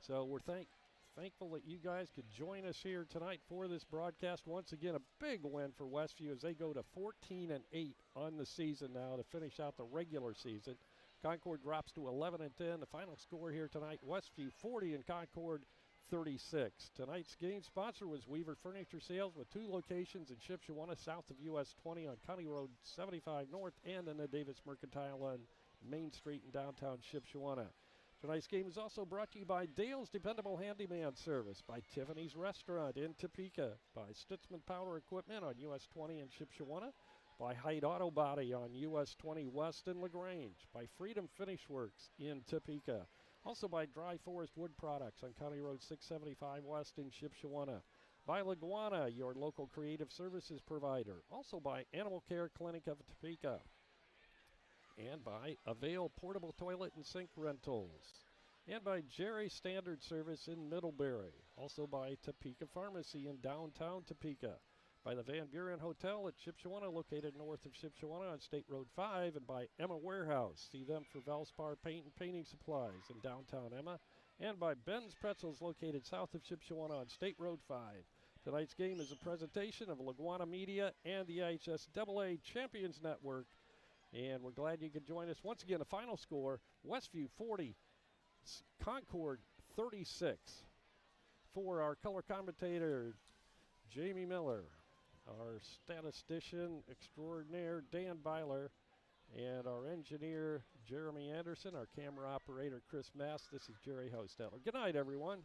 So we're thankful that you guys could join us here tonight for this broadcast. Once again, a big win for Westview as they go to 14-8 on the season now to finish out the regular season. Concord drops to 11-10. The final score here tonight, Westview 40 and Concord 36. Tonight's game sponsor was Weaver Furniture Sales with 2 locations in Shipshewana, south of US 20 on County Road 75 North, and in the Davis Mercantile on Main Street in downtown Shipshewana. Tonight's game is also brought to you by Dale's Dependable Handyman Service, by Tiffany's Restaurant in Topeka, by Stutzman Power Equipment on US 20 in Shipshewana, by Hyde Auto Body on US 20 West in LaGrange, by Freedom Finish Works in Topeka, Also by Dry Forest Wood Products on County Road 675 West in Shipshewana. By LaGwana, your local creative services provider. Also by Animal Care Clinic of Topeka. And by Avail Portable Toilet and Sink Rentals. And by Jerry Standard Service in Middlebury. Also by Topeka Pharmacy in downtown Topeka. By the Van Buren Hotel at Shipshewana, located north of Shipshewana on State Road 5. And by Emma Warehouse. See them for Valspar Paint and Painting Supplies in downtown Emma. And by Ben's Pretzels, located south of Shipshewana on State Road 5. Tonight's game is a presentation of LaGwana Media and the IHSAA Champions Network. And we're glad you could join us. Once again, the final score, Westview 40, Concord 36. For our color commentator, Jamie Miller, our statistician extraordinaire, Dan Byler, and our engineer, Jeremy Anderson, our camera operator, Chris Mass. This is Jerry Hosteller. Good night, everyone.